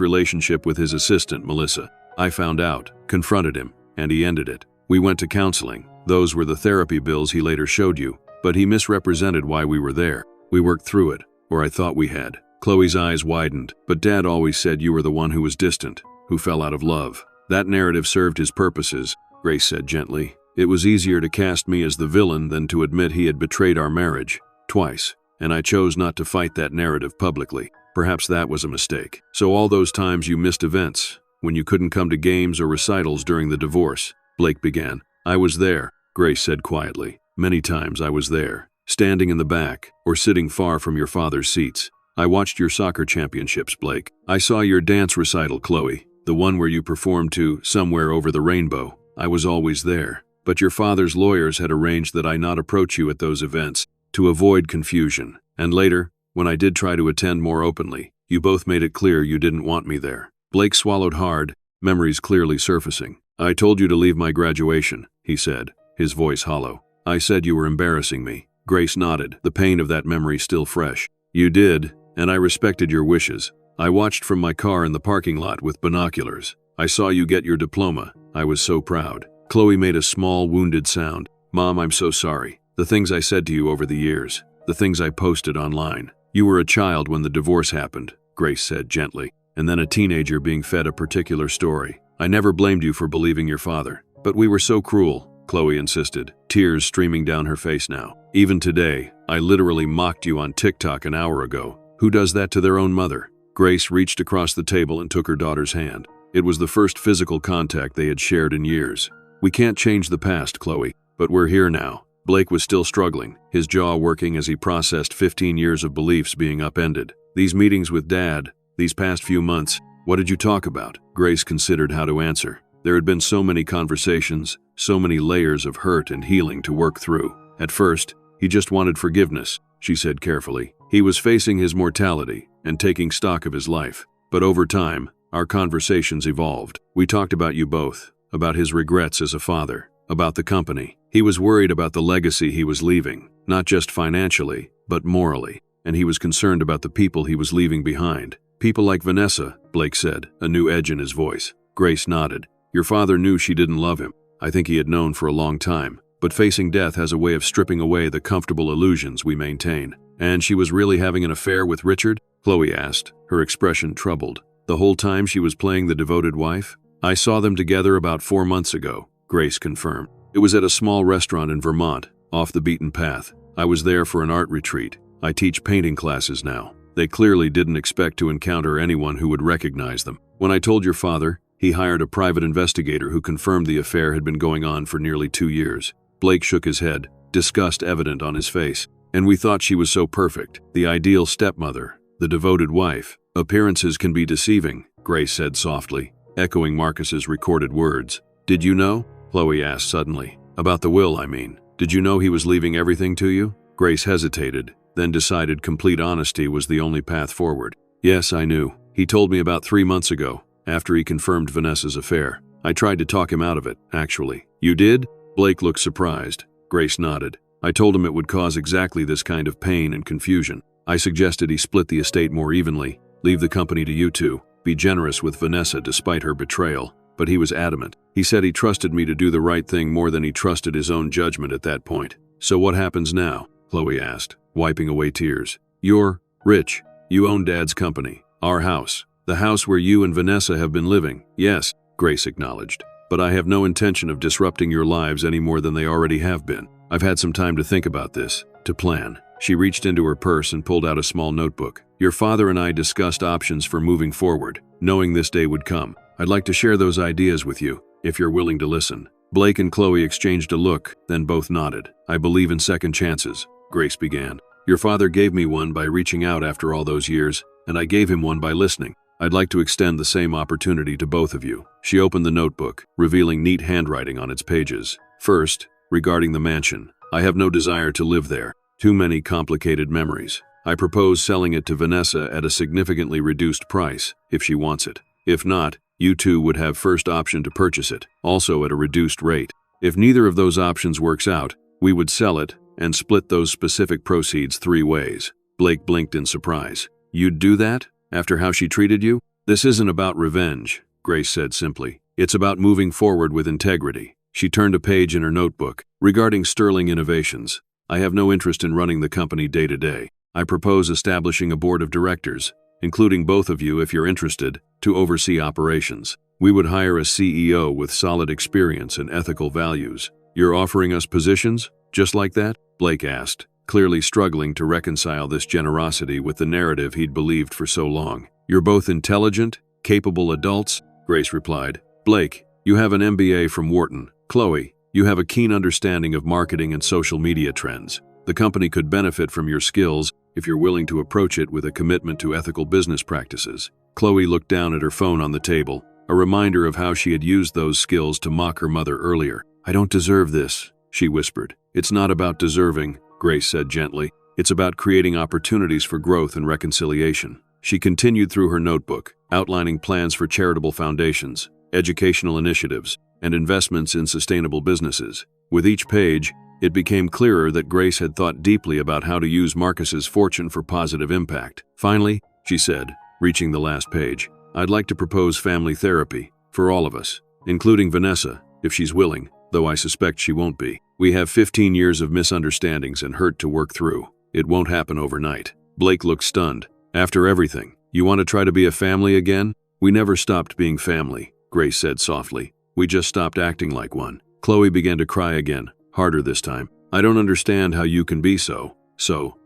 relationship with his assistant, Melissa. I found out, confronted him, and he ended it. We went to counseling. Those were the therapy bills he later showed you, but he misrepresented why we were there. We worked through it, or I thought we had." Chloe's eyes widened. "But Dad always said you were the one who was distant, who fell out of love." "That narrative served his purposes," Grace said gently. "It was easier to cast me as the villain than to admit he had betrayed our marriage, twice, and I chose not to fight that narrative publicly. Perhaps that was a mistake. So all those times you missed events, when you couldn't come to games or recitals during the divorce," Blake began. "I was there," Grace said quietly. "Many times I was there, standing in the back, or sitting far from your father's seats. I watched your soccer championships, Blake. I saw your dance recital, Chloe, the one where you performed to Somewhere Over the Rainbow. I was always there. But your father's lawyers had arranged that I not approach you at those events, to avoid confusion. And later, when I did try to attend more openly, you both made it clear you didn't want me there." Blake swallowed hard, memories clearly surfacing. "I told you to leave my graduation," he said, his voice hollow. "I said you were embarrassing me." Grace nodded, the pain of that memory still fresh. "You did, and I respected your wishes. I watched from my car in the parking lot with binoculars. I saw you get your diploma. I was so proud." Chloe made a small, wounded sound. "Mom, I'm so sorry. The things I said to you over the years, the things I posted online. You were a child when the divorce happened," Grace said gently, "and then a teenager being fed a particular story. I never blamed you for believing your father. But we were so cruel," Chloe insisted, tears streaming down her face now. "Even today, I literally mocked you on TikTok an hour ago. Who does that to their own mother?" Grace reached across the table and took her daughter's hand. It was the first physical contact they had shared in years. "We can't change the past, Chloe, but we're here now." Blake was still struggling, his jaw working as he processed 15 years of beliefs being upended. "These meetings with Dad, these past few months, what did you talk about?" Grace considered how to answer. There had been so many conversations, so many layers of hurt and healing to work through. At first, he just wanted forgiveness, she said carefully. He was facing his mortality and taking stock of his life. But over time, our conversations evolved. We talked about you both, about his regrets as a father, about the company. He was worried about the legacy he was leaving, not just financially, but morally. And he was concerned about the people he was leaving behind. "People like Vanessa," Blake said, a new edge in his voice. Grace nodded. "Your father knew she didn't love him. I think he had known for a long time, but facing death has a way of stripping away the comfortable illusions we maintain. And she was really having an affair with Richard? Chloe asked, her expression troubled. The whole time she was playing the devoted wife? I saw them together about 4 months ago, Grace confirmed. It was at a small restaurant in Vermont, off the beaten path. I was there for an art retreat. I teach painting classes now. They clearly didn't expect to encounter anyone who would recognize them. When I told your father, he hired a private investigator who confirmed the affair had been going on for nearly 2 years. Blake shook his head, disgust evident on his face. And we thought she was so perfect, the ideal stepmother, the devoted wife. Appearances can be deceiving, Grace said softly, echoing Marcus's recorded words. Did you know? Chloe asked suddenly. About the will, I mean. Did you know he was leaving everything to you? Grace hesitated, then decided complete honesty was the only path forward. Yes, I knew. He told me about 3 months ago, after he confirmed Vanessa's affair. I tried to talk him out of it, actually. You did? Blake looked surprised. Grace nodded. I told him it would cause exactly this kind of pain and confusion. I suggested he split the estate more evenly, leave the company to you two, be generous with Vanessa despite her betrayal, but he was adamant. He said he trusted me to do the right thing more than he trusted his own judgment at that point. So what happens now? Chloe asked, wiping away tears. You're rich. You own Dad's company, our house, the house where you and Vanessa have been living. Yes, Grace acknowledged. But I have no intention of disrupting your lives any more than they already have been. I've had some time to think about this, to plan. She reached into her purse and pulled out a small notebook. Your father and I discussed options for moving forward, knowing this day would come. I'd like to share those ideas with you, if you're willing to listen. Blake and Chloe exchanged a look, then both nodded. I believe in second chances, Grace began. Your father gave me one by reaching out after all those years, and I gave him one by listening. I'd like to extend the same opportunity to both of you. She opened the notebook, revealing neat handwriting on its pages. First, regarding the mansion, I have no desire to live there. Too many complicated memories. I propose selling it to Vanessa at a significantly reduced price, if she wants it. If not, you two would have first option to purchase it, also at a reduced rate. If neither of those options works out, we would sell it and split those specific proceeds 3 ways. Blake blinked in surprise. You'd do that? After how she treated you? This isn't about revenge, Grace said simply. It's about moving forward with integrity. She turned a page in her notebook. Regarding Sterling Innovations, I have no interest in running the company day to day. I propose establishing a board of directors, including both of you if you're interested, to oversee operations. We would hire a CEO with solid experience and ethical values. You're offering us positions? Just like that? Blake asked, clearly struggling to reconcile this generosity with the narrative he'd believed for so long. You're both intelligent, capable adults, Grace replied. Blake, you have an MBA from Wharton. Chloe, you have a keen understanding of marketing and social media trends. The company could benefit from your skills if you're willing to approach it with a commitment to ethical business practices. Chloe looked down at her phone on the table, a reminder of how she had used those skills to mock her mother earlier. I don't deserve this, she whispered. It's not about deserving, Grace said gently. It's about creating opportunities for growth and reconciliation. She continued through her notebook, outlining plans for charitable foundations, educational initiatives, and investments in sustainable businesses. With each page, it became clearer that Grace had thought deeply about how to use Marcus's fortune for positive impact. Finally, she said, reaching the last page, I'd like to propose family therapy for all of us, including Vanessa, if she's willing, though I suspect she won't be. We have 15 years of misunderstandings and hurt to work through. It won't happen overnight. Blake looked stunned. After everything, you want to try to be a family again? We never stopped being family, Grace said softly. We just stopped acting like one. Chloe began to cry again, harder this time. I don't understand how you can be so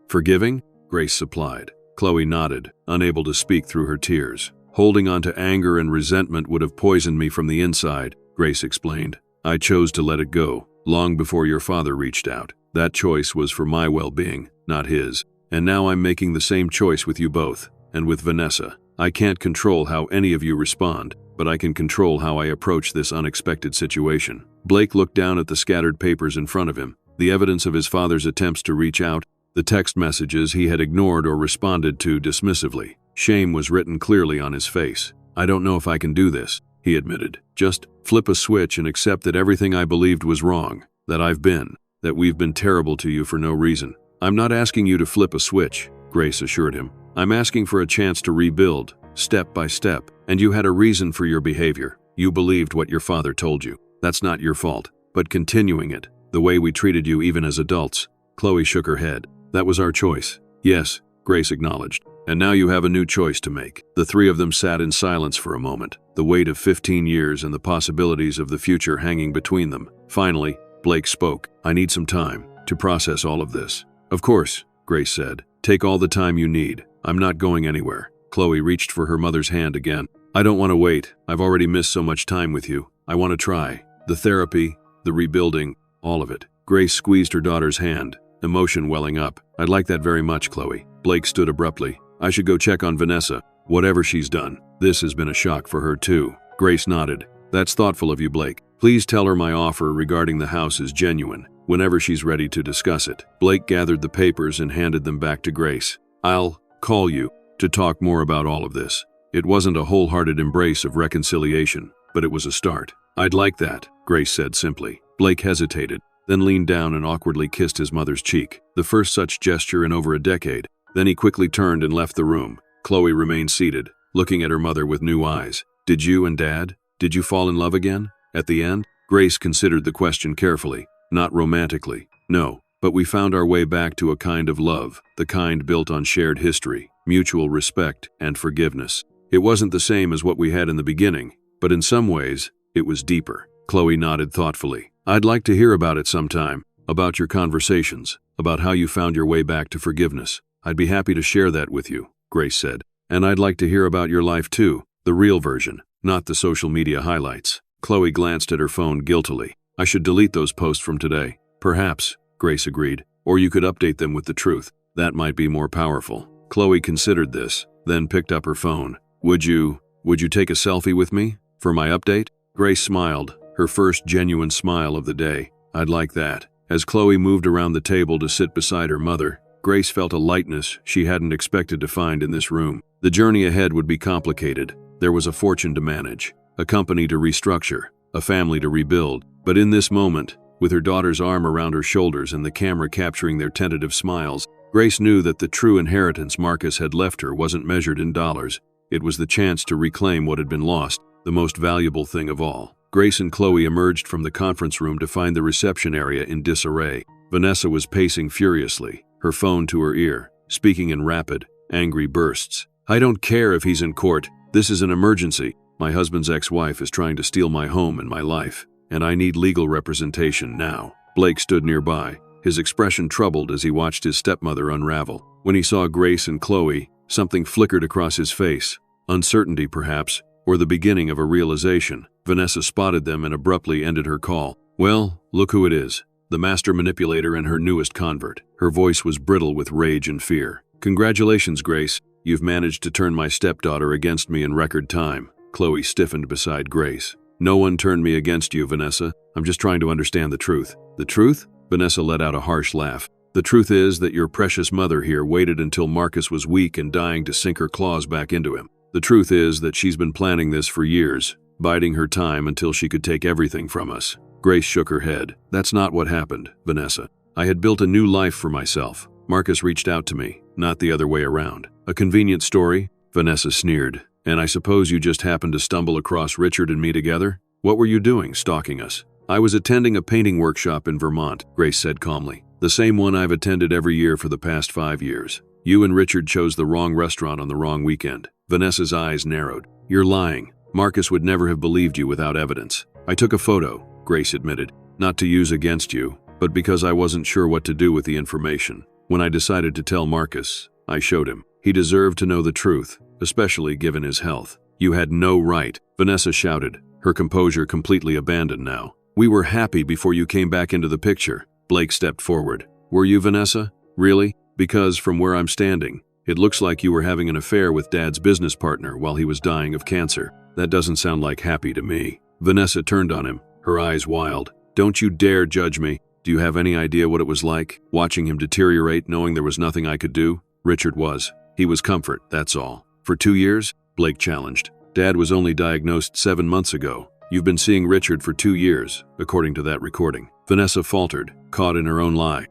forgiving? Grace supplied. Chloe nodded, unable to speak through her tears. Holding on to anger and resentment would have poisoned me from the inside, Grace explained. I chose to let it go, long before your father reached out. That choice was for my well-being, not his. And now I'm making the same choice with you both, and with Vanessa. I can't control how any of you respond, but I can control how I approach this unexpected situation. Blake looked down at the scattered papers in front of him, the evidence of his father's attempts to reach out, the text messages he had ignored or responded to dismissively. Shame was written clearly on his face. I don't know if I can do this, he admitted. Just flip a switch and accept that everything I believed was wrong, that we've been terrible to you for no reason. I'm not asking you to flip a switch, Grace assured him. I'm asking for a chance to rebuild, step by step, and you had a reason for your behavior. You believed what your father told you. That's not your fault, but continuing it, The way we treated you even as adults. Chloe shook her head. That was our choice. Yes, Grace acknowledged. And now you have a new choice to make. The three of them sat in silence for a moment, the weight of 15 years and the possibilities of the future hanging between them. Finally, Blake spoke. I need some time to process all of this. Of course, Grace said. Take all the time you need. I'm not going anywhere. Chloe reached for her mother's hand again. I don't want to wait. I've already missed so much time with you. I want to try. The therapy, the rebuilding, all of it. Grace squeezed her daughter's hand, emotion welling up. I'd like that very much, Chloe. Blake stood abruptly. I should go check on Vanessa, whatever she's done. This has been a shock for her too. Grace nodded. That's thoughtful of you, Blake. Please tell her my offer regarding the house is genuine, whenever she's ready to discuss it. Blake gathered the papers and handed them back to Grace. I'll call you to talk more about all of this. It wasn't a wholehearted embrace of reconciliation, but it was a start. I'd like that, Grace said simply. Blake hesitated, then leaned down and awkwardly kissed his mother's cheek, the first such gesture in over a decade. Then he quickly turned and left the room. Chloe remained seated, looking at her mother with new eyes. Did you and Dad? Did you fall in love again? At the end? Grace considered the question carefully. Not romantically. No, but we found our way back to a kind of love, the kind built on shared history, mutual respect, and forgiveness. It wasn't the same as what we had in the beginning, but in some ways, it was deeper. Chloe nodded thoughtfully. I'd like to hear about it sometime, about your conversations, about how you found your way back to forgiveness. I'd be happy to share that with you, Grace said. And I'd like to hear about your life too, the real version, not the social media highlights. Chloe glanced at her phone guiltily. I should delete those posts from today. Perhaps, Grace agreed, or you could update them with the truth. That might be more powerful. Chloe considered this, then picked up her phone. Would you take a selfie with me for my update? Grace smiled, her first genuine smile of the day. I'd like that. As Chloe moved around the table to sit beside her mother, Grace felt a lightness she hadn't expected to find in this room. The journey ahead would be complicated. There was a fortune to manage, a company to restructure, a family to rebuild. But in this moment, with her daughter's arm around her shoulders and the camera capturing their tentative smiles, Grace knew that the true inheritance Marcus had left her wasn't measured in dollars. It was the chance to reclaim what had been lost, the most valuable thing of all. Grace and Chloe emerged from the conference room to find the reception area in disarray. Vanessa was pacing furiously, her phone to her ear, speaking in rapid, angry bursts. I don't care if he's in court. This is an emergency. My husband's ex-wife is trying to steal my home and my life, and I need legal representation now. Blake stood nearby, his expression troubled as he watched his stepmother unravel. When he saw Grace and Chloe, something flickered across his face. Uncertainty, perhaps, or the beginning of a realization. Vanessa spotted them and abruptly ended her call. Well, look who it is. The master manipulator and her newest convert. Her voice was brittle with rage and fear. Congratulations, Grace. You've managed to turn my stepdaughter against me in record time. Chloe stiffened beside Grace. No one turned me against you, Vanessa. I'm just trying to understand the truth. The truth? Vanessa let out a harsh laugh. The truth is that your precious mother here waited until Marcus was weak and dying to sink her claws back into him. The truth is that she's been planning this for years, biding her time until she could take everything from us. Grace shook her head. That's not what happened, Vanessa. I had built a new life for myself. Marcus reached out to me, not the other way around. A convenient story? Vanessa sneered. And I suppose you just happened to stumble across Richard and me together? What were you doing, stalking us? I was attending a painting workshop in Vermont, Grace said calmly. The same one I've attended every year for the past 5 years. You and Richard chose the wrong restaurant on the wrong weekend. Vanessa's eyes narrowed. You're lying. Marcus would never have believed you without evidence. I took a photo, Grace admitted, not to use against you, but because I wasn't sure what to do with the information. When I decided to tell Marcus, I showed him. He deserved to know the truth, especially given his health. You had no right, Vanessa shouted, her composure completely abandoned now. We were happy before you came back into the picture. Blake stepped forward. Were you, Vanessa? Really? Because from where I'm standing, it looks like you were having an affair with Dad's business partner while he was dying of cancer. That doesn't sound like happy to me. Vanessa turned on him, her eyes wild. Don't you dare judge me. Do you have any idea what it was like, watching him deteriorate, knowing there was nothing I could do? Richard was. He was comfort, that's all. For 2 years? Blake challenged. Dad was only diagnosed 7 months ago. You've been seeing Richard for 2 years, according to that recording. Vanessa faltered, caught in her own lie.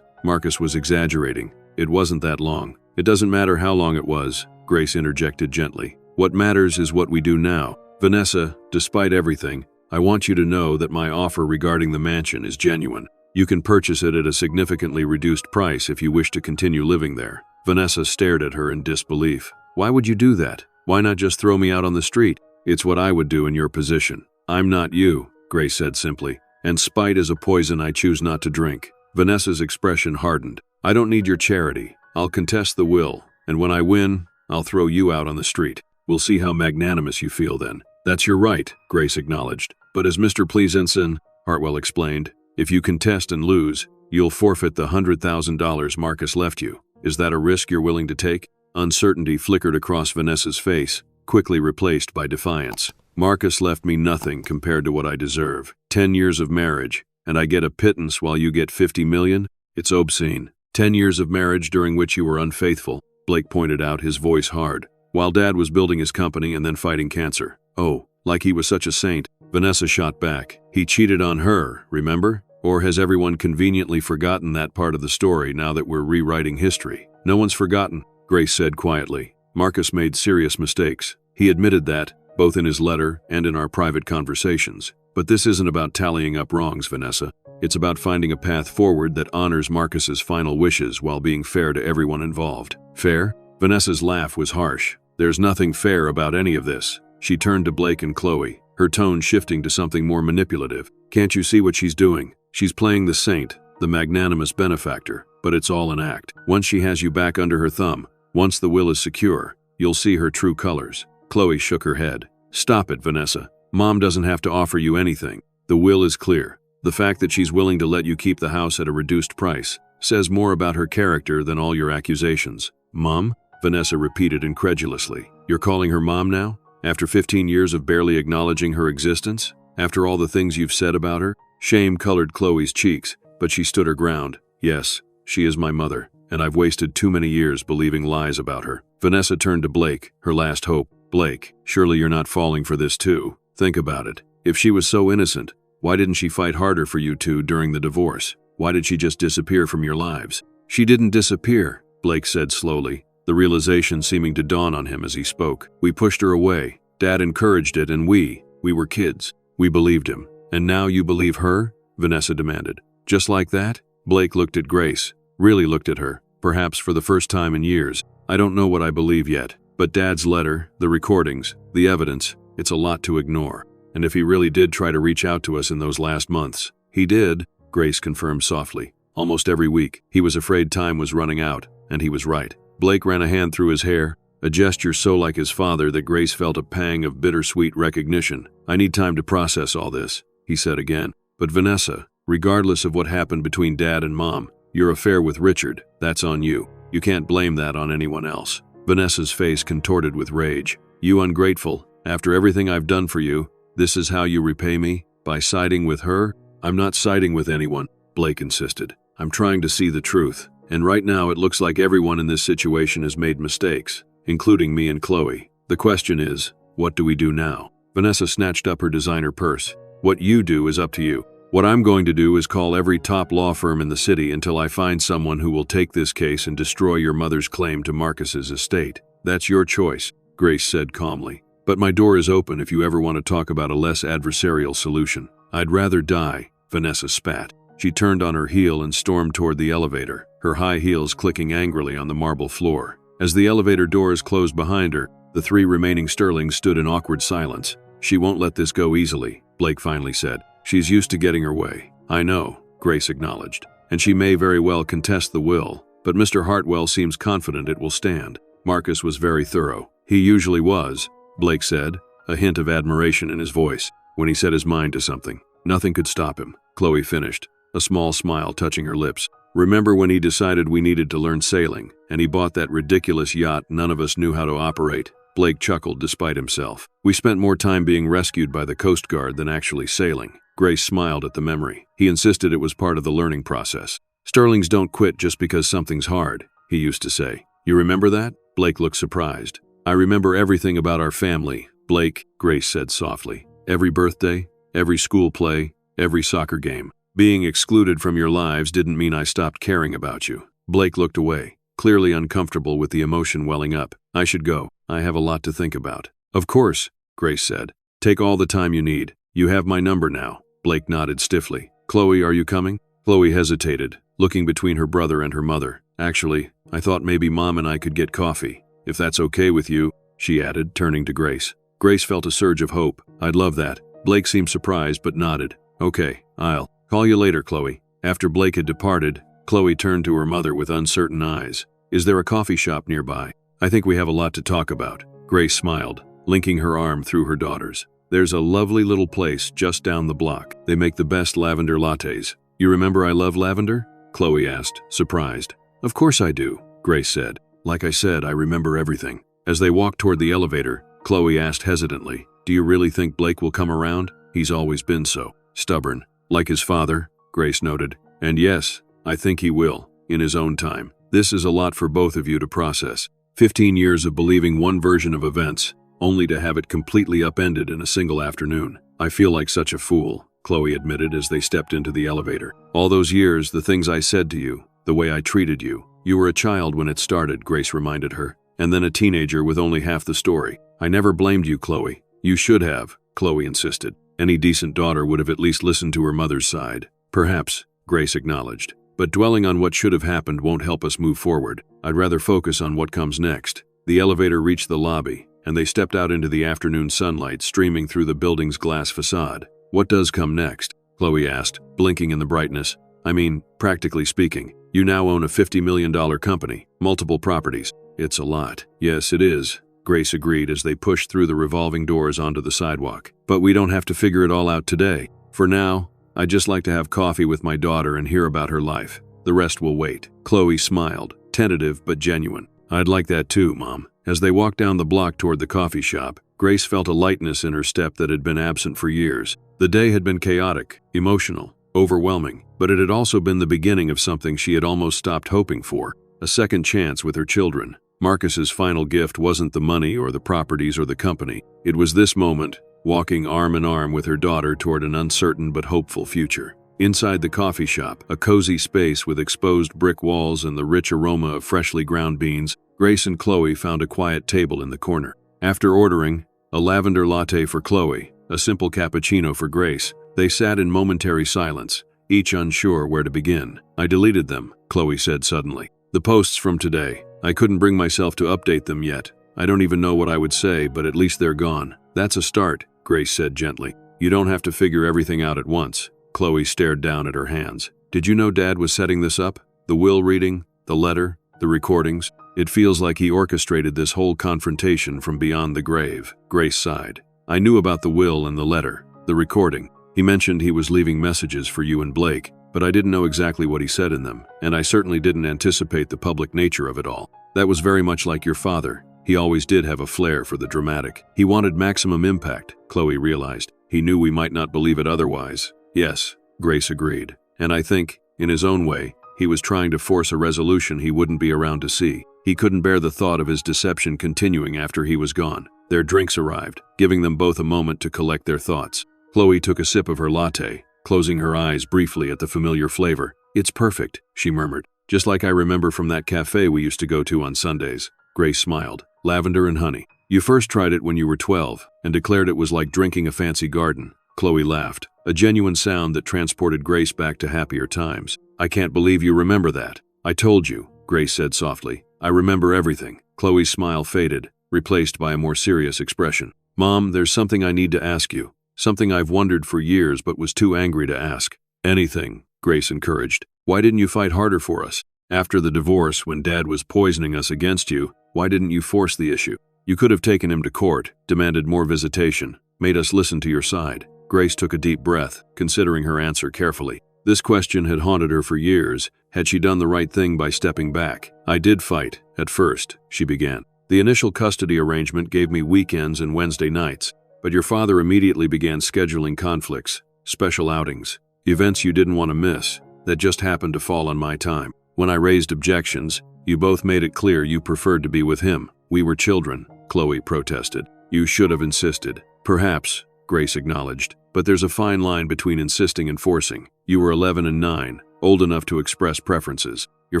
Marcus was exaggerating. It wasn't that long. It doesn't matter how long it was, Grace interjected gently. What matters is what we do now. Vanessa, despite everything, I want you to know that my offer regarding the mansion is genuine. You can purchase it at a significantly reduced price if you wish to continue living there." Vanessa stared at her in disbelief. "Why would you do that? Why not just throw me out on the street?" "It's what I would do in your position." "I'm not you," Grace said simply. "And spite is a poison I choose not to drink." Vanessa's expression hardened. "I don't need your charity. I'll contest the will, and when I win, I'll throw you out on the street. We'll see how magnanimous you feel then." "That's your right," Grace acknowledged. "But as Mr. Pleasenson," Hartwell explained, "if you contest and lose, you'll forfeit the $100,000 Marcus left you. Is that a risk you're willing to take?" Uncertainty flickered across Vanessa's face, quickly replaced by defiance. "Marcus left me nothing compared to what I deserve. 10 years of marriage, and I get a pittance while you get 50 million? It's obscene. 10 years of marriage during which you were unfaithful," Blake pointed out, his voice hard, "while Dad was building his company and then fighting cancer. Oh, like he was such a saint." Vanessa shot back. "He cheated on her, remember? Or has everyone conveniently forgotten that part of the story now that we're rewriting history?" "No one's forgotten," Grace said quietly. "Marcus made serious mistakes. He admitted that, both in his letter and in our private conversations. But this isn't about tallying up wrongs, Vanessa. It's about finding a path forward that honors Marcus's final wishes while being fair to everyone involved." "Fair?" Vanessa's laugh was harsh. "There's nothing fair about any of this." She turned to Blake and Chloe, her tone shifting to something more manipulative. "Can't you see what she's doing? She's playing the saint, the magnanimous benefactor, but it's all an act. Once she has you back under her thumb, once the will is secure, you'll see her true colors." Chloe shook her head. "Stop it, Vanessa. Mom doesn't have to offer you anything. The will is clear. The fact that she's willing to let you keep the house at a reduced price says more about her character than all your accusations." "Mom?" Vanessa repeated incredulously. "You're calling her mom now? After 15 years of barely acknowledging her existence? After all the things you've said about her?" Shame colored Chloe's cheeks, but she stood her ground. "Yes, she is my mother, and I've wasted too many years believing lies about her." Vanessa turned to Blake, her last hope. "Blake, surely you're not falling for this too. Think about it. If she was so innocent, why didn't she fight harder for you two during the divorce? Why did she just disappear from your lives?" "She didn't disappear," Blake said slowly, the realization seeming to dawn on him as he spoke. "We pushed her away. Dad encouraged it, and we were kids. We believed him. And now you believe her?" Vanessa demanded. "Just like that?" Blake looked at Grace, really looked at her, perhaps for the first time in years. "I don't know what I believe yet, but Dad's letter, the recordings, the evidence, it's a lot to ignore. And if he really did try to reach out to us in those last months—" "He did," Grace confirmed softly. "Almost every week. He was afraid time was running out, and he was right." Blake ran a hand through his hair, a gesture so like his father that Grace felt a pang of bittersweet recognition. "I need time to process all this," he said again. "But Vanessa, regardless of what happened between Dad and Mom, your affair with Richard, that's on you. You can't blame that on anyone else." Vanessa's face contorted with rage. "You ungrateful. After everything I've done for you, this is how you repay me? By siding with her?" "I'm not siding with anyone," Blake insisted. "I'm trying to see the truth. And right now it looks like everyone in this situation has made mistakes, including me and Chloe. The question is, what do we do now?" Vanessa snatched up her designer purse. "What you do is up to you. What I'm going to do is call every top law firm in the city until I find someone who will take this case and destroy your mother's claim to Marcus's estate. That's your choice," Grace said calmly. "But my door is open if you ever want to talk about a less adversarial solution." "I'd rather die," Vanessa spat. She turned on her heel and stormed toward the elevator, her high heels clicking angrily on the marble floor. As the elevator doors closed behind her, the three remaining Sterlings stood in awkward silence. "She won't let this go easily," Blake finally said. "She's used to getting her way." "I know," Grace acknowledged. "And she may very well contest the will, but Mr. Hartwell seems confident it will stand." Marcus was very thorough. "He usually was," Blake said, a hint of admiration in his voice. "When he set his mind to something, nothing could stop him," Chloe finished, a small smile touching her lips. "Remember when he decided we needed to learn sailing, and he bought that ridiculous yacht none of us knew how to operate?" Blake chuckled despite himself. "We spent more time being rescued by the Coast Guard than actually sailing." Grace smiled at the memory. "He insisted it was part of the learning process. Sterlings don't quit just because something's hard," he used to say. "You remember that?" Blake looked surprised. "I remember everything about our family, Blake," Grace said softly. "Every birthday, every school play, every soccer game. Being excluded from your lives didn't mean I stopped caring about you." Blake looked away, clearly uncomfortable with the emotion welling up. "I should go. I have a lot to think about." "Of course," Grace said. "Take all the time you need. You have my number now. Blake nodded stiffly. Chloe, are you coming? Chloe hesitated, looking between her brother and her mother. Actually, I thought maybe Mom and I could get coffee. If that's okay with you, she added, turning to Grace. Grace felt a surge of hope. I'd love that. Blake seemed surprised but nodded. Okay, I'll call you later, Chloe. After Blake had departed, Chloe turned to her mother with uncertain eyes. Is there a coffee shop nearby? I think we have a lot to talk about. Grace smiled, linking her arm through her daughter's. There's a lovely little place just down the block. They make the best lavender lattes. You remember I love lavender? Chloe asked, surprised. Of course I do, Grace said. Like I said, I remember everything. As they walked toward the elevator, Chloe asked hesitantly, do you really think Blake will come around? He's always been so stubborn. Like his father, Grace noted. And yes, I think he will, in his own time. This is a lot for both of you to process. 15 years of believing one version of events, only to have it completely upended in a single afternoon. I feel like such a fool, Chloe admitted as they stepped into the elevator. All those years, the things I said to you, the way I treated you. You were a child when it started, Grace reminded her, and then a teenager with only half the story. I never blamed you, Chloe. You should have, Chloe insisted. Any decent daughter would have at least listened to her mother's side. Perhaps, Grace acknowledged. But dwelling on what should have happened won't help us move forward. I'd rather focus on what comes next. The elevator reached the lobby, and they stepped out into the afternoon sunlight streaming through the building's glass facade. What does come next? Chloe asked, blinking in the brightness. I mean, practically speaking, you now own a $50 million company, multiple properties. It's a lot. Yes, it is, Grace agreed as they pushed through the revolving doors onto the sidewalk. But we don't have to figure it all out today. For now, I'd just like to have coffee with my daughter and hear about her life. The rest will wait. Chloe smiled, tentative but genuine. I'd like that too, Mom. As they walked down the block toward the coffee shop, Grace felt a lightness in her step that had been absent for years. The day had been chaotic, emotional, overwhelming, but it had also been the beginning of something she had almost stopped hoping for, a second chance with her children. Marcus's final gift wasn't the money or the properties or the company. It was this moment, walking arm in arm with her daughter toward an uncertain but hopeful future. Inside the coffee shop, a cozy space with exposed brick walls and the rich aroma of freshly ground beans, Grace and Chloe found a quiet table in the corner. After ordering a lavender latte for Chloe, a simple cappuccino for Grace, they sat in momentary silence, each unsure where to begin. I deleted them, Chloe said suddenly. The posts from today. I couldn't bring myself to update them yet. I don't even know what I would say, but at least they're gone. That's a start, Grace said gently. You don't have to figure everything out at once. Chloe stared down at her hands. Did you know Dad was setting this up? The will reading, the letter, the recordings. It feels like he orchestrated this whole confrontation from beyond the grave. Grace sighed. I knew about the will and the letter, the recording. He mentioned he was leaving messages for you and Blake, but I didn't know exactly what he said in them, and I certainly didn't anticipate the public nature of it all. That was very much like your father. He always did have a flair for the dramatic. He wanted maximum impact, Chloe realized. He knew we might not believe it otherwise. Yes, Grace agreed. And I think, in his own way, he was trying to force a resolution he wouldn't be around to see. He couldn't bear the thought of his deception continuing after he was gone. Their drinks arrived, giving them both a moment to collect their thoughts. Chloe took a sip of her latte, closing her eyes briefly at the familiar flavor. It's perfect, she murmured. Just like I remember from that cafe we used to go to on Sundays. Grace smiled. Lavender and honey. You first tried it when you were 12 and declared it was like drinking a fancy garden. Chloe laughed, a genuine sound that transported Grace back to happier times. I can't believe you remember that. I told you, Grace said softly. I remember everything. Chloe's smile faded, replaced by a more serious expression. Mom, there's something I need to ask you. Something I've wondered for years but was too angry to ask. Anything, Grace encouraged. Why didn't you fight harder for us? After the divorce, when Dad was poisoning us against you, why didn't you force the issue? You could have taken him to court, demanded more visitation, made us listen to your side. Grace took a deep breath, considering her answer carefully. This question had haunted her for years. Had she done the right thing by stepping back? I did fight, at first, she began. The initial custody arrangement gave me weekends and Wednesday nights, but your father immediately began scheduling conflicts, special outings, events you didn't want to miss, that just happened to fall on my time. When I raised objections, you both made it clear you preferred to be with him. We were children, Chloe protested. You should have insisted. Perhaps, Grace acknowledged, but there's a fine line between insisting and forcing. You were 11 and 9, old enough to express preferences. Your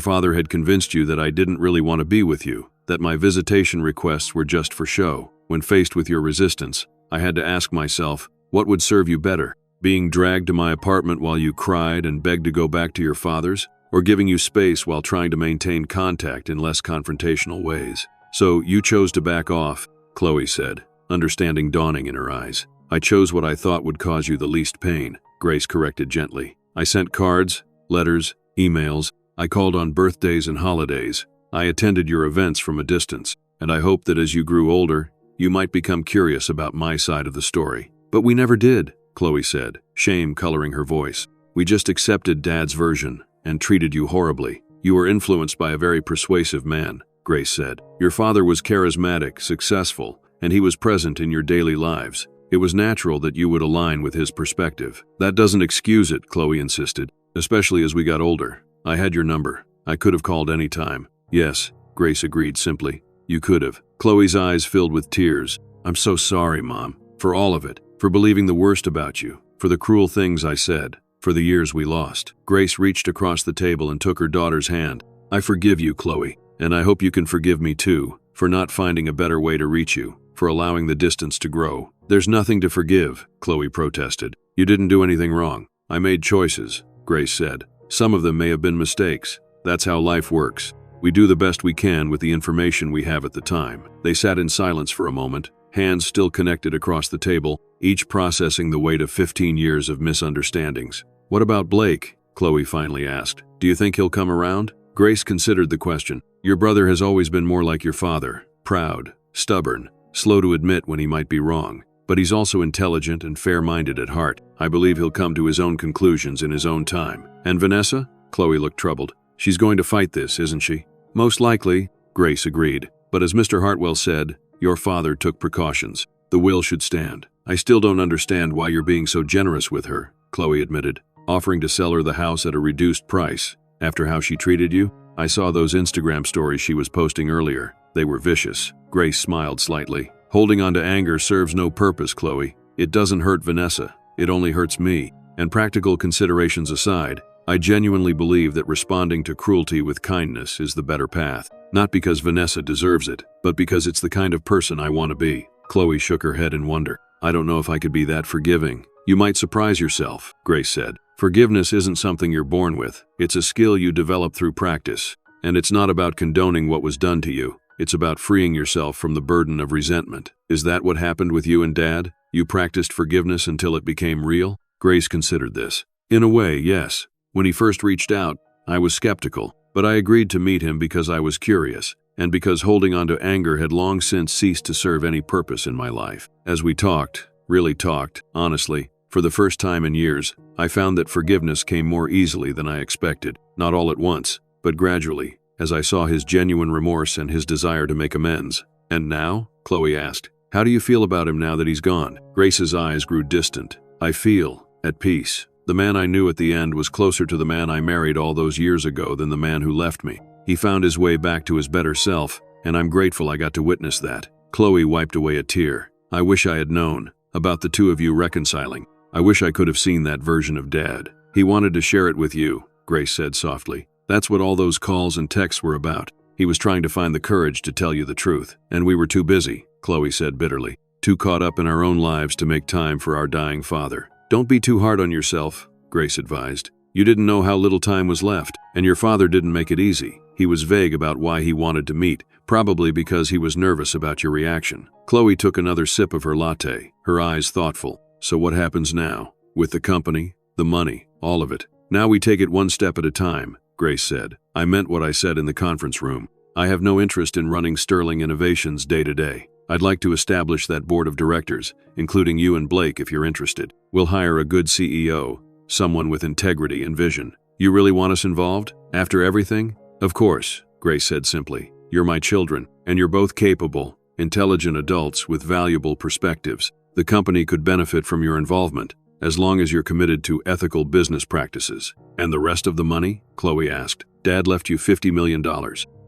father had convinced you that I didn't really want to be with you, that my visitation requests were just for show. When faced with your resistance, I had to ask myself, What would serve you better? Being dragged to my apartment while you cried and begged to go back to your father's? Or giving you space while trying to maintain contact in less confrontational ways? So you chose to back off, Chloe said, understanding dawning in her eyes. I chose what I thought would cause you the least pain, Grace corrected gently. I sent cards, letters, emails. I called on birthdays and holidays. I attended your events from a distance, and I hoped that as you grew older, you might become curious about my side of the story. But we never did, Chloe said, shame coloring her voice. We just accepted Dad's version and treated you horribly. You were influenced by a very persuasive man, Grace said. Your father was charismatic, successful, and he was present in your daily lives. It was natural that you would align with his perspective. That doesn't excuse it, Chloe insisted, especially as we got older. I had your number. I could have called any time. Yes, Grace agreed simply. You could have. Chloe's eyes filled with tears. I'm so sorry, Mom, for all of it, for believing the worst about you, for the cruel things I said, for the years we lost. Grace reached across the table and took her daughter's hand. I forgive you, Chloe, and I hope you can forgive me too, for not finding a better way to reach you, for allowing the distance to grow. There's nothing to forgive, Chloe protested. You didn't do anything wrong. I made choices, Grace said. Some of them may have been mistakes. That's how life works. We do the best we can with the information we have at the time. They sat in silence for a moment, hands still connected across the table, each processing the weight of 15 years of misunderstandings. What about Blake? Chloe finally asked. Do you think he'll come around? Grace considered the question. Your brother has always been more like your father, proud, stubborn, slow to admit when he might be wrong. But he's also intelligent and fair-minded at heart. I believe he'll come to his own conclusions in his own time. And Vanessa? Chloe looked troubled. She's going to fight this, isn't she? Most likely, Grace agreed. But as Mr. Hartwell said, your father took precautions. The will should stand. I still don't understand why you're being so generous with her, Chloe admitted, offering to sell her the house at a reduced price. After how she treated you? I saw those Instagram stories she was posting earlier. They were vicious. Grace smiled slightly. Holding on to anger serves no purpose, Chloe. It doesn't hurt Vanessa. It only hurts me. And practical considerations aside, I genuinely believe that responding to cruelty with kindness is the better path. Not because Vanessa deserves it, but because it's the kind of person I want to be. Chloe shook her head in wonder. I don't know if I could be that forgiving. You might surprise yourself, Grace said. Forgiveness isn't something you're born with. It's a skill you develop through practice. And it's not about condoning what was done to you. It's about freeing yourself from the burden of resentment. Is that what happened with you and Dad? You practiced forgiveness until it became real? Grace considered this. In a way, yes. When he first reached out, I was skeptical, but I agreed to meet him because I was curious, and because holding on to anger had long since ceased to serve any purpose in my life. As we talked, really talked, honestly, for the first time in years, I found that forgiveness came more easily than I expected. Not all at once, but gradually, as I saw his genuine remorse and his desire to make amends. And now? Chloe asked. How do you feel about him now that he's gone? Grace's eyes grew distant. I feel at peace. The man I knew at the end was closer to the man I married all those years ago than the man who left me. He found his way back to his better self, and I'm grateful I got to witness that. Chloe wiped away a tear. I wish I had known about the two of you reconciling. I wish I could have seen that version of Dad. He wanted to share it with you, Grace said softly. That's what all those calls and texts were about. He was trying to find the courage to tell you the truth. And we were too busy, Chloe said bitterly. Too caught up in our own lives to make time for our dying father. Don't be too hard on yourself, Grace advised. You didn't know how little time was left, and your father didn't make it easy. He was vague about why he wanted to meet, probably because he was nervous about your reaction. Chloe took another sip of her latte, her eyes thoughtful. So what happens now? With the company, the money, all of it. Now we take it one step at a time, Grace said. I meant what I said in the conference room. I have no interest in running Sterling Innovations day to day. I'd like to establish that board of directors, including you and Blake if you're interested. We'll hire a good CEO, someone with integrity and vision. You really want us involved? After everything? Of course, Grace said simply. You're my children, and you're both capable, intelligent adults with valuable perspectives. The company could benefit from your involvement, as long as you're committed to ethical business practices. And the rest of the money? Chloe asked. Dad left you $50 million.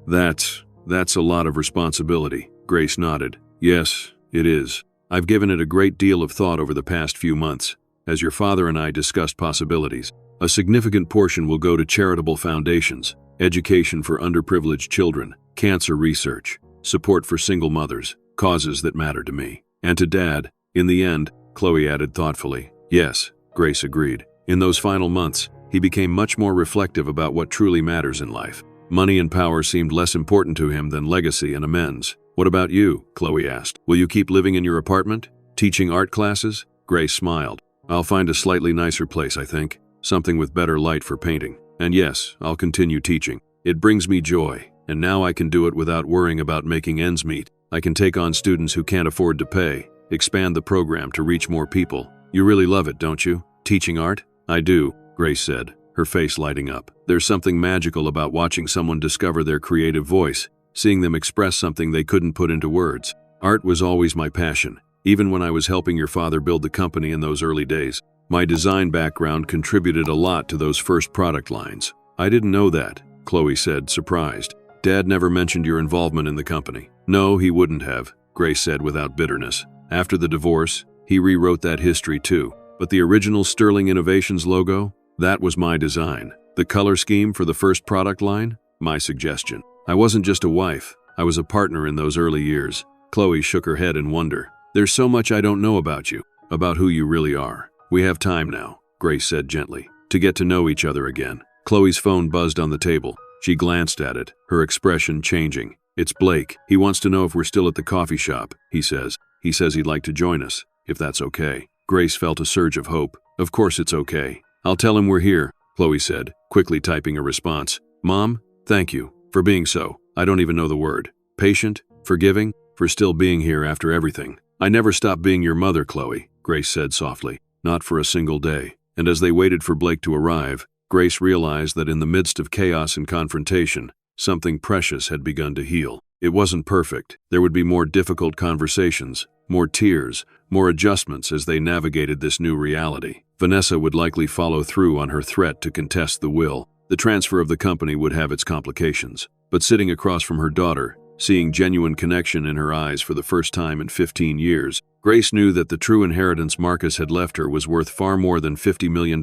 That's a lot of responsibility. Grace nodded. Yes, it is. I've given it a great deal of thought over the past few months. As your father and I discussed possibilities, a significant portion will go to charitable foundations, education for underprivileged children, cancer research, support for single mothers, causes that matter to me. And to Dad, in the end, Chloe added thoughtfully. Yes, Grace agreed. In those final months, he became much more reflective about what truly matters in life. Money and power seemed less important to him than legacy and amends. What about you? Chloe asked. Will you keep living in your apartment? Teaching art classes? Grace smiled. I'll find a slightly nicer place, I think. Something with better light for painting. And yes, I'll continue teaching. It brings me joy, and now I can do it without worrying about making ends meet. I can take on students who can't afford to pay, expand the program to reach more people. You really love it, don't you? Teaching art? I do, Grace said, her face lighting up. There's something magical about watching someone discover their creative voice, seeing them express something they couldn't put into words. Art was always my passion, even when I was helping your father build the company in those early days. My design background contributed a lot to those first product lines. I didn't know that, Chloe said, surprised. Dad never mentioned your involvement in the company. No, he wouldn't have, Grace said without bitterness. After the divorce, he rewrote that history too. But the original Sterling Innovations logo? That was my design. The color scheme for the first product line? My suggestion. I wasn't just a wife. I was a partner in those early years. Chloe shook her head in wonder. There's so much I don't know about you, about who you really are. We have time now, Grace said gently, to get to know each other again. Chloe's phone buzzed on the table. She glanced at it, her expression changing. It's Blake. He wants to know if we're still at the coffee shop, he says. He says he'd like to join us, if that's okay. Grace felt a surge of hope. Of course it's okay. I'll tell him we're here, Chloe said, quickly typing a response. Mom, thank you for being so, I don't even know the word, patient, forgiving, for still being here after everything. I never stopped being your mother, Chloe, Grace said softly, not for a single day. And as they waited for Blake to arrive, Grace realized that in the midst of chaos and confrontation, something precious had begun to heal. It wasn't perfect. There would be more difficult conversations, more tears, more adjustments as they navigated this new reality. Vanessa would likely follow through on her threat to contest the will. The transfer of the company would have its complications. But sitting across from her daughter, seeing genuine connection in her eyes for the first time in 15 years, Grace knew that the true inheritance Marcus had left her was worth far more than $50 million.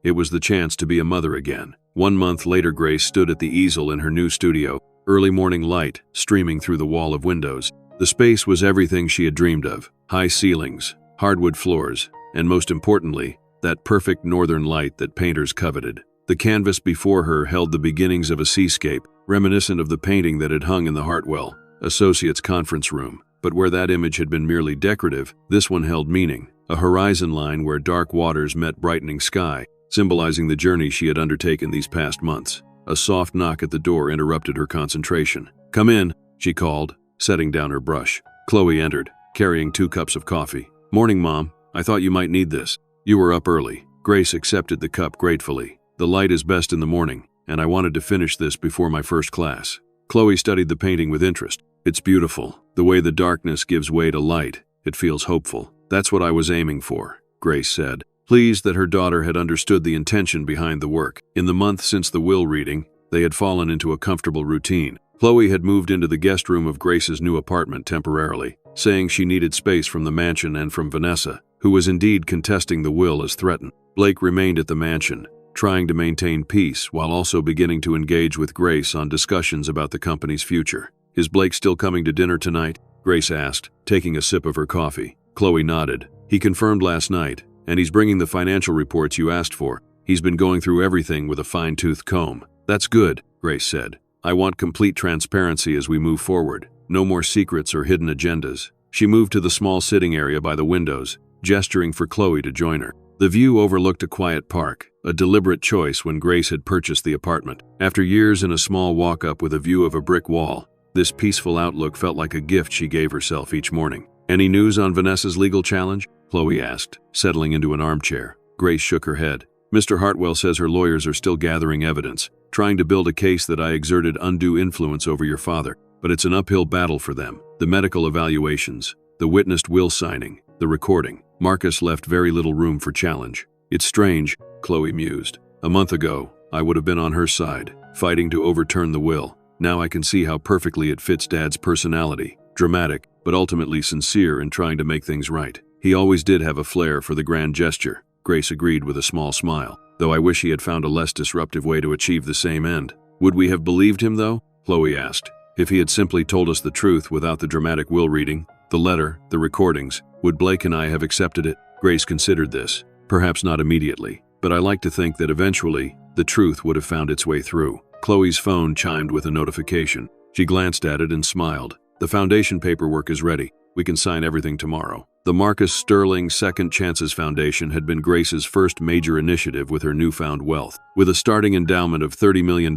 It was the chance to be a mother again. 1 month later, Grace stood at the easel in her new studio, early morning light streaming through the wall of windows. The space was everything she had dreamed of. High ceilings, hardwood floors, and most importantly, that perfect northern light that painters coveted. The canvas before her held the beginnings of a seascape, reminiscent of the painting that had hung in the Hartwell Associates conference room. But where that image had been merely decorative, this one held meaning. A horizon line where dark waters met brightening sky, symbolizing the journey she had undertaken these past months. A soft knock at the door interrupted her concentration. Come in, she called, setting down her brush. Chloe entered, carrying 2 cups of coffee. Morning, Mom. I thought you might need this. You were up early. Grace accepted the cup gratefully. The light is best in the morning, and I wanted to finish this before my first class. Chloe studied the painting with interest. It's beautiful. The way the darkness gives way to light. It feels hopeful. That's what I was aiming for, Grace said, pleased that her daughter had understood the intention behind the work. In the month since the will reading, they had fallen into a comfortable routine. Chloe had moved into the guest room of Grace's new apartment temporarily, saying she needed space from the mansion and from Vanessa, who was indeed contesting the will as threatened. Blake remained at the mansion, trying to maintain peace while also beginning to engage with Grace on discussions about the company's future. Is Blake still coming to dinner tonight? Grace asked, taking a sip of her coffee. Chloe nodded. He confirmed last night, and he's bringing the financial reports you asked for. He's been going through everything with a fine-tooth comb. That's good, Grace said. I want complete transparency as we move forward. No more secrets or hidden agendas. She moved to the small sitting area by the windows, gesturing for Chloe to join her. The view overlooked a quiet park, a deliberate choice when Grace had purchased the apartment. After years in a small walk-up with a view of a brick wall, this peaceful outlook felt like a gift she gave herself each morning. Any news on Vanessa's legal challenge? Chloe asked, settling into an armchair. Grace shook her head. Mr. Hartwell says her lawyers are still gathering evidence, trying to build a case that I exerted undue influence over your father. But it's an uphill battle for them. The medical evaluations, the witnessed will signing, the recording. Marcus left very little room for challenge. It's strange, Chloe mused. A month ago, I would have been on her side, fighting to overturn the will. Now I can see how perfectly it fits Dad's personality. Dramatic, but ultimately sincere in trying to make things right. He always did have a flair for the grand gesture, Grace agreed with a small smile, though I wish he had found a less disruptive way to achieve the same end. Would we have believed him, though? Chloe asked. If he had simply told us the truth without the dramatic will reading, The letter, the recordings. Would Blake and I have accepted it? Grace considered this. Perhaps not immediately, but I like to think that eventually, the truth would have found its way through. Chloe's phone chimed with a notification. She glanced at it and smiled. The foundation paperwork is ready. We can sign everything tomorrow. The Marcus Sterling Second Chances Foundation had been Grace's first major initiative with her newfound wealth. With a starting endowment of $30 million,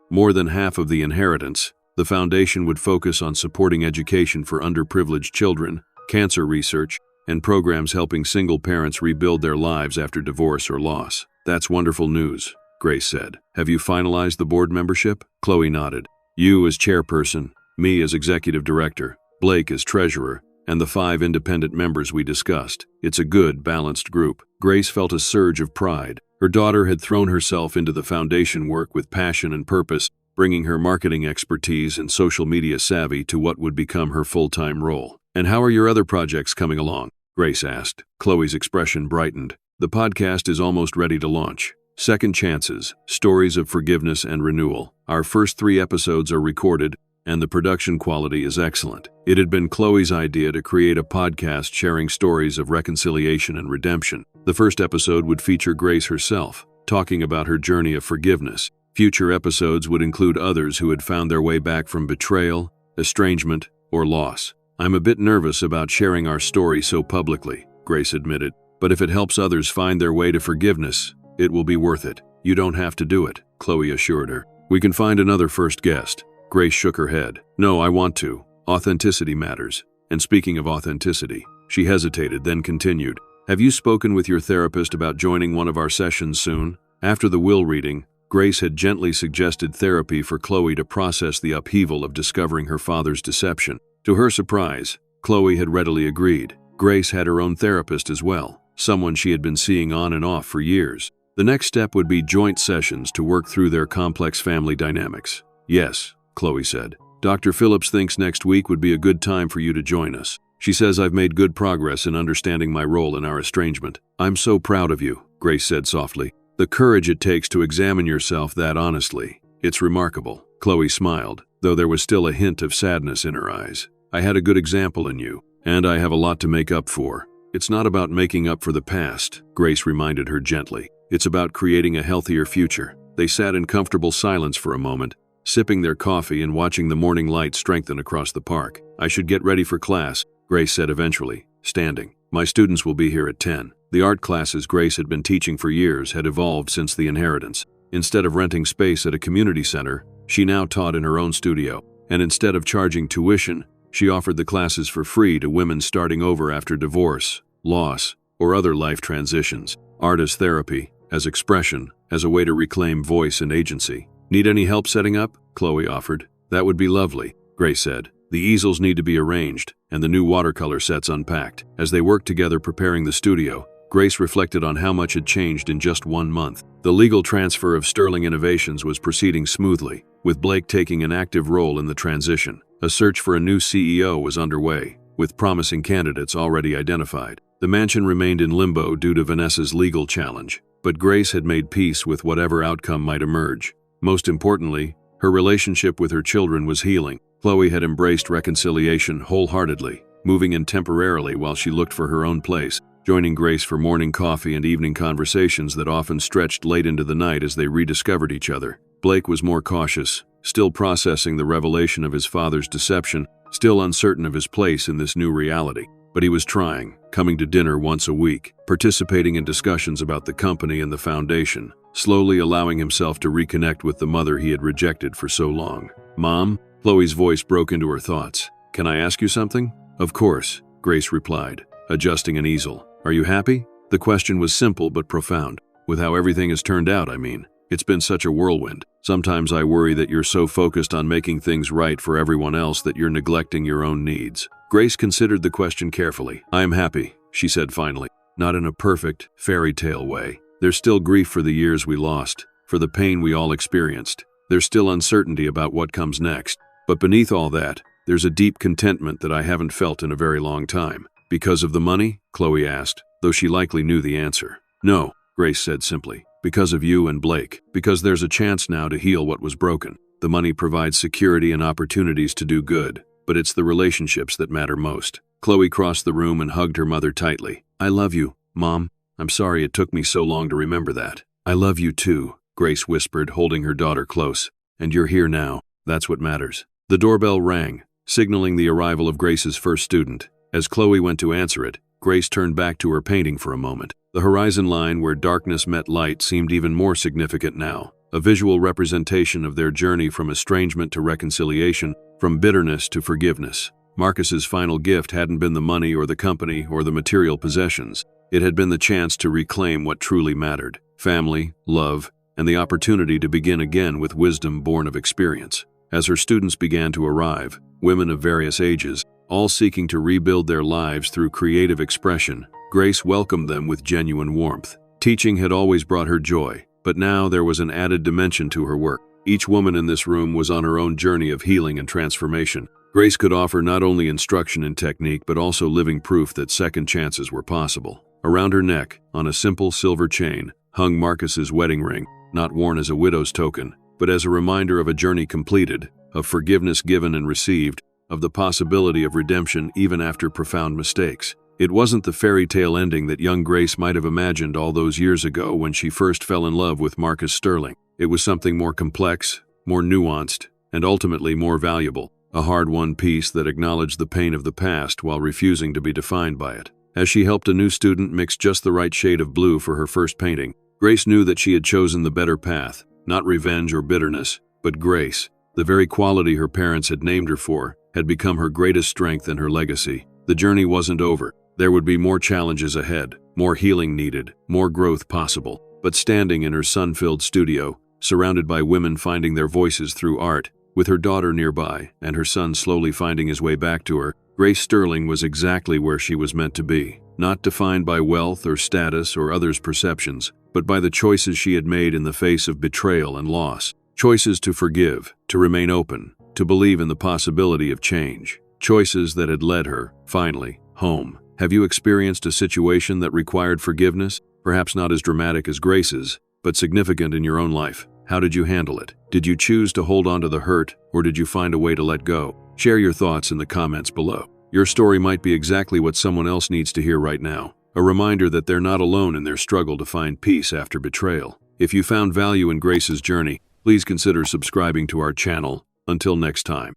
more than half of the inheritance, the foundation would focus on supporting education for underprivileged children, cancer research, and programs helping single parents rebuild their lives after divorce or loss. That's wonderful news, Grace said. Have you finalized the board membership? Chloe nodded. You as chairperson, me as executive director, Blake as treasurer, and the 5 independent members we discussed. It's a good, balanced group. Grace felt a surge of pride. Her daughter had thrown herself into the foundation work with passion and purpose, bringing her marketing expertise and social media savvy to what would become her full-time role. And how are your other projects coming along? Grace asked. Chloe's expression brightened. The podcast is almost ready to launch. Second Chances, Stories of Forgiveness and Renewal. Our first 3 episodes are recorded, and the production quality is excellent. It had been Chloe's idea to create a podcast sharing stories of reconciliation and redemption. The first episode would feature Grace herself, talking about her journey of forgiveness. Future episodes would include others who had found their way back from betrayal, estrangement, or loss. I'm a bit nervous about sharing our story so publicly, Grace admitted, but if it helps others find their way to forgiveness, it will be worth it. You don't have to do it, Chloe assured her. We can find another first guest. Grace shook her head. No, I want to. Authenticity matters. And speaking of authenticity, she hesitated, then continued. Have you spoken with your therapist about joining one of our sessions soon? After the will reading, Grace had gently suggested therapy for Chloe to process the upheaval of discovering her father's deception. To her surprise, Chloe had readily agreed. Grace had her own therapist as well, someone she had been seeing on and off for years. The next step would be joint sessions to work through their complex family dynamics. Yes, Chloe said. Dr. Phillips thinks next week would be a good time for you to join us. She says I've made good progress in understanding my role in our estrangement. I'm so proud of you, Grace said softly. The courage it takes to examine yourself that honestly. It's remarkable. Chloe smiled, though there was still a hint of sadness in her eyes. I had a good example in you, and I have a lot to make up for. It's not about making up for the past, Grace reminded her gently. It's about creating a healthier future. They sat in comfortable silence for a moment, sipping their coffee and watching the morning light strengthen across the park. I should get ready for class, Grace said eventually, standing. My students will be here at 10. The art classes Grace had been teaching for years had evolved since the inheritance. Instead of renting space at a community center, she now taught in her own studio. And instead of charging tuition, she offered the classes for free to women starting over after divorce, loss, or other life transitions. Art as therapy, as expression, as a way to reclaim voice and agency. Need any help setting up? Chloe offered. That would be lovely, Grace said. The easels need to be arranged, and the new watercolor sets unpacked. As they worked together preparing the studio, Grace reflected on how much had changed in just 1 month. The legal transfer of Sterling Innovations was proceeding smoothly, with Blake taking an active role in the transition. A search for a new CEO was underway, with promising candidates already identified. The mansion remained in limbo due to Vanessa's legal challenge, but Grace had made peace with whatever outcome might emerge. Most importantly, her relationship with her children was healing. Chloe had embraced reconciliation wholeheartedly, moving in temporarily while she looked for her own place, joining Grace for morning coffee and evening conversations that often stretched late into the night as they rediscovered each other. Blake was more cautious, still processing the revelation of his father's deception, still uncertain of his place in this new reality. But he was trying, coming to dinner once a week, participating in discussions about the company and the foundation, slowly allowing himself to reconnect with the mother he had rejected for so long. Mom? Chloe's voice broke into her thoughts. Can I ask you something? Of course, Grace replied, adjusting an easel. Are you happy? The question was simple but profound. With how everything has turned out, I mean. It's been such a whirlwind. Sometimes I worry that you're so focused on making things right for everyone else that you're neglecting your own needs. Grace considered the question carefully. I am happy, she said finally. Not in a perfect, fairy tale way. There's still grief for the years we lost, for the pain we all experienced. There's still uncertainty about what comes next. But beneath all that, there's a deep contentment that I haven't felt in a very long time. Because of the money? Chloe asked, though she likely knew the answer. No, Grace said simply. Because of you and Blake. Because there's a chance now to heal what was broken. The money provides security and opportunities to do good. but it's the relationships that matter most. Chloe crossed the room and hugged her mother tightly. "I love you, Mom. I'm sorry it took me so long to remember that." "I love you too," Grace whispered, holding her daughter close. "And you're here now. That's what matters." The doorbell rang, signaling the arrival of Grace's first student. As Chloe went to answer it, Grace turned back to her painting for a moment. The horizon line where darkness met light seemed even more significant now, a visual representation of their journey from estrangement to reconciliation, from bitterness to forgiveness. Marcus's final gift hadn't been the money or the company or the material possessions. It had been the chance to reclaim what truly mattered: family, love, and the opportunity to begin again with wisdom born of experience. As her students began to arrive, women of various ages, all seeking to rebuild their lives through creative expression, Grace welcomed them with genuine warmth. Teaching had always brought her joy, but now there was an added dimension to her work. Each woman in this room was on her own journey of healing and transformation. Grace could offer not only instruction and technique, but also living proof that second chances were possible. Around her neck, on a simple silver chain, hung Marcus's wedding ring, not worn as a widow's token, but as a reminder of a journey completed, of forgiveness given and received, of the possibility of redemption even after profound mistakes. It wasn't the fairy tale ending that young Grace might have imagined all those years ago when she first fell in love with Marcus Sterling. It was something more complex, more nuanced, and ultimately more valuable, a hard-won peace that acknowledged the pain of the past while refusing to be defined by it. As she helped a new student mix just the right shade of blue for her first painting, Grace knew that she had chosen the better path, not revenge or bitterness, but grace. The very quality her parents had named her for had become her greatest strength and her legacy. The journey wasn't over. There would be more challenges ahead, more healing needed, more growth possible. But standing in her sun-filled studio, surrounded by women finding their voices through art, with her daughter nearby and her son slowly finding his way back to her, Grace Sterling was exactly where she was meant to be. Not defined by wealth or status or others' perceptions, but by the choices she had made in the face of betrayal and loss. Choices to forgive, to remain open, to believe in the possibility of change. Choices that had led her, finally, home. Have you experienced a situation that required forgiveness? Perhaps not as dramatic as Grace's, but significant in your own life. How did you handle it? Did you choose to hold on to the hurt, or did you find a way to let go? Share your thoughts in the comments below. Your story might be exactly what someone else needs to hear right now. A reminder that they're not alone in their struggle to find peace after betrayal. If you found value in Grace's journey, please consider subscribing to our channel. Until next time.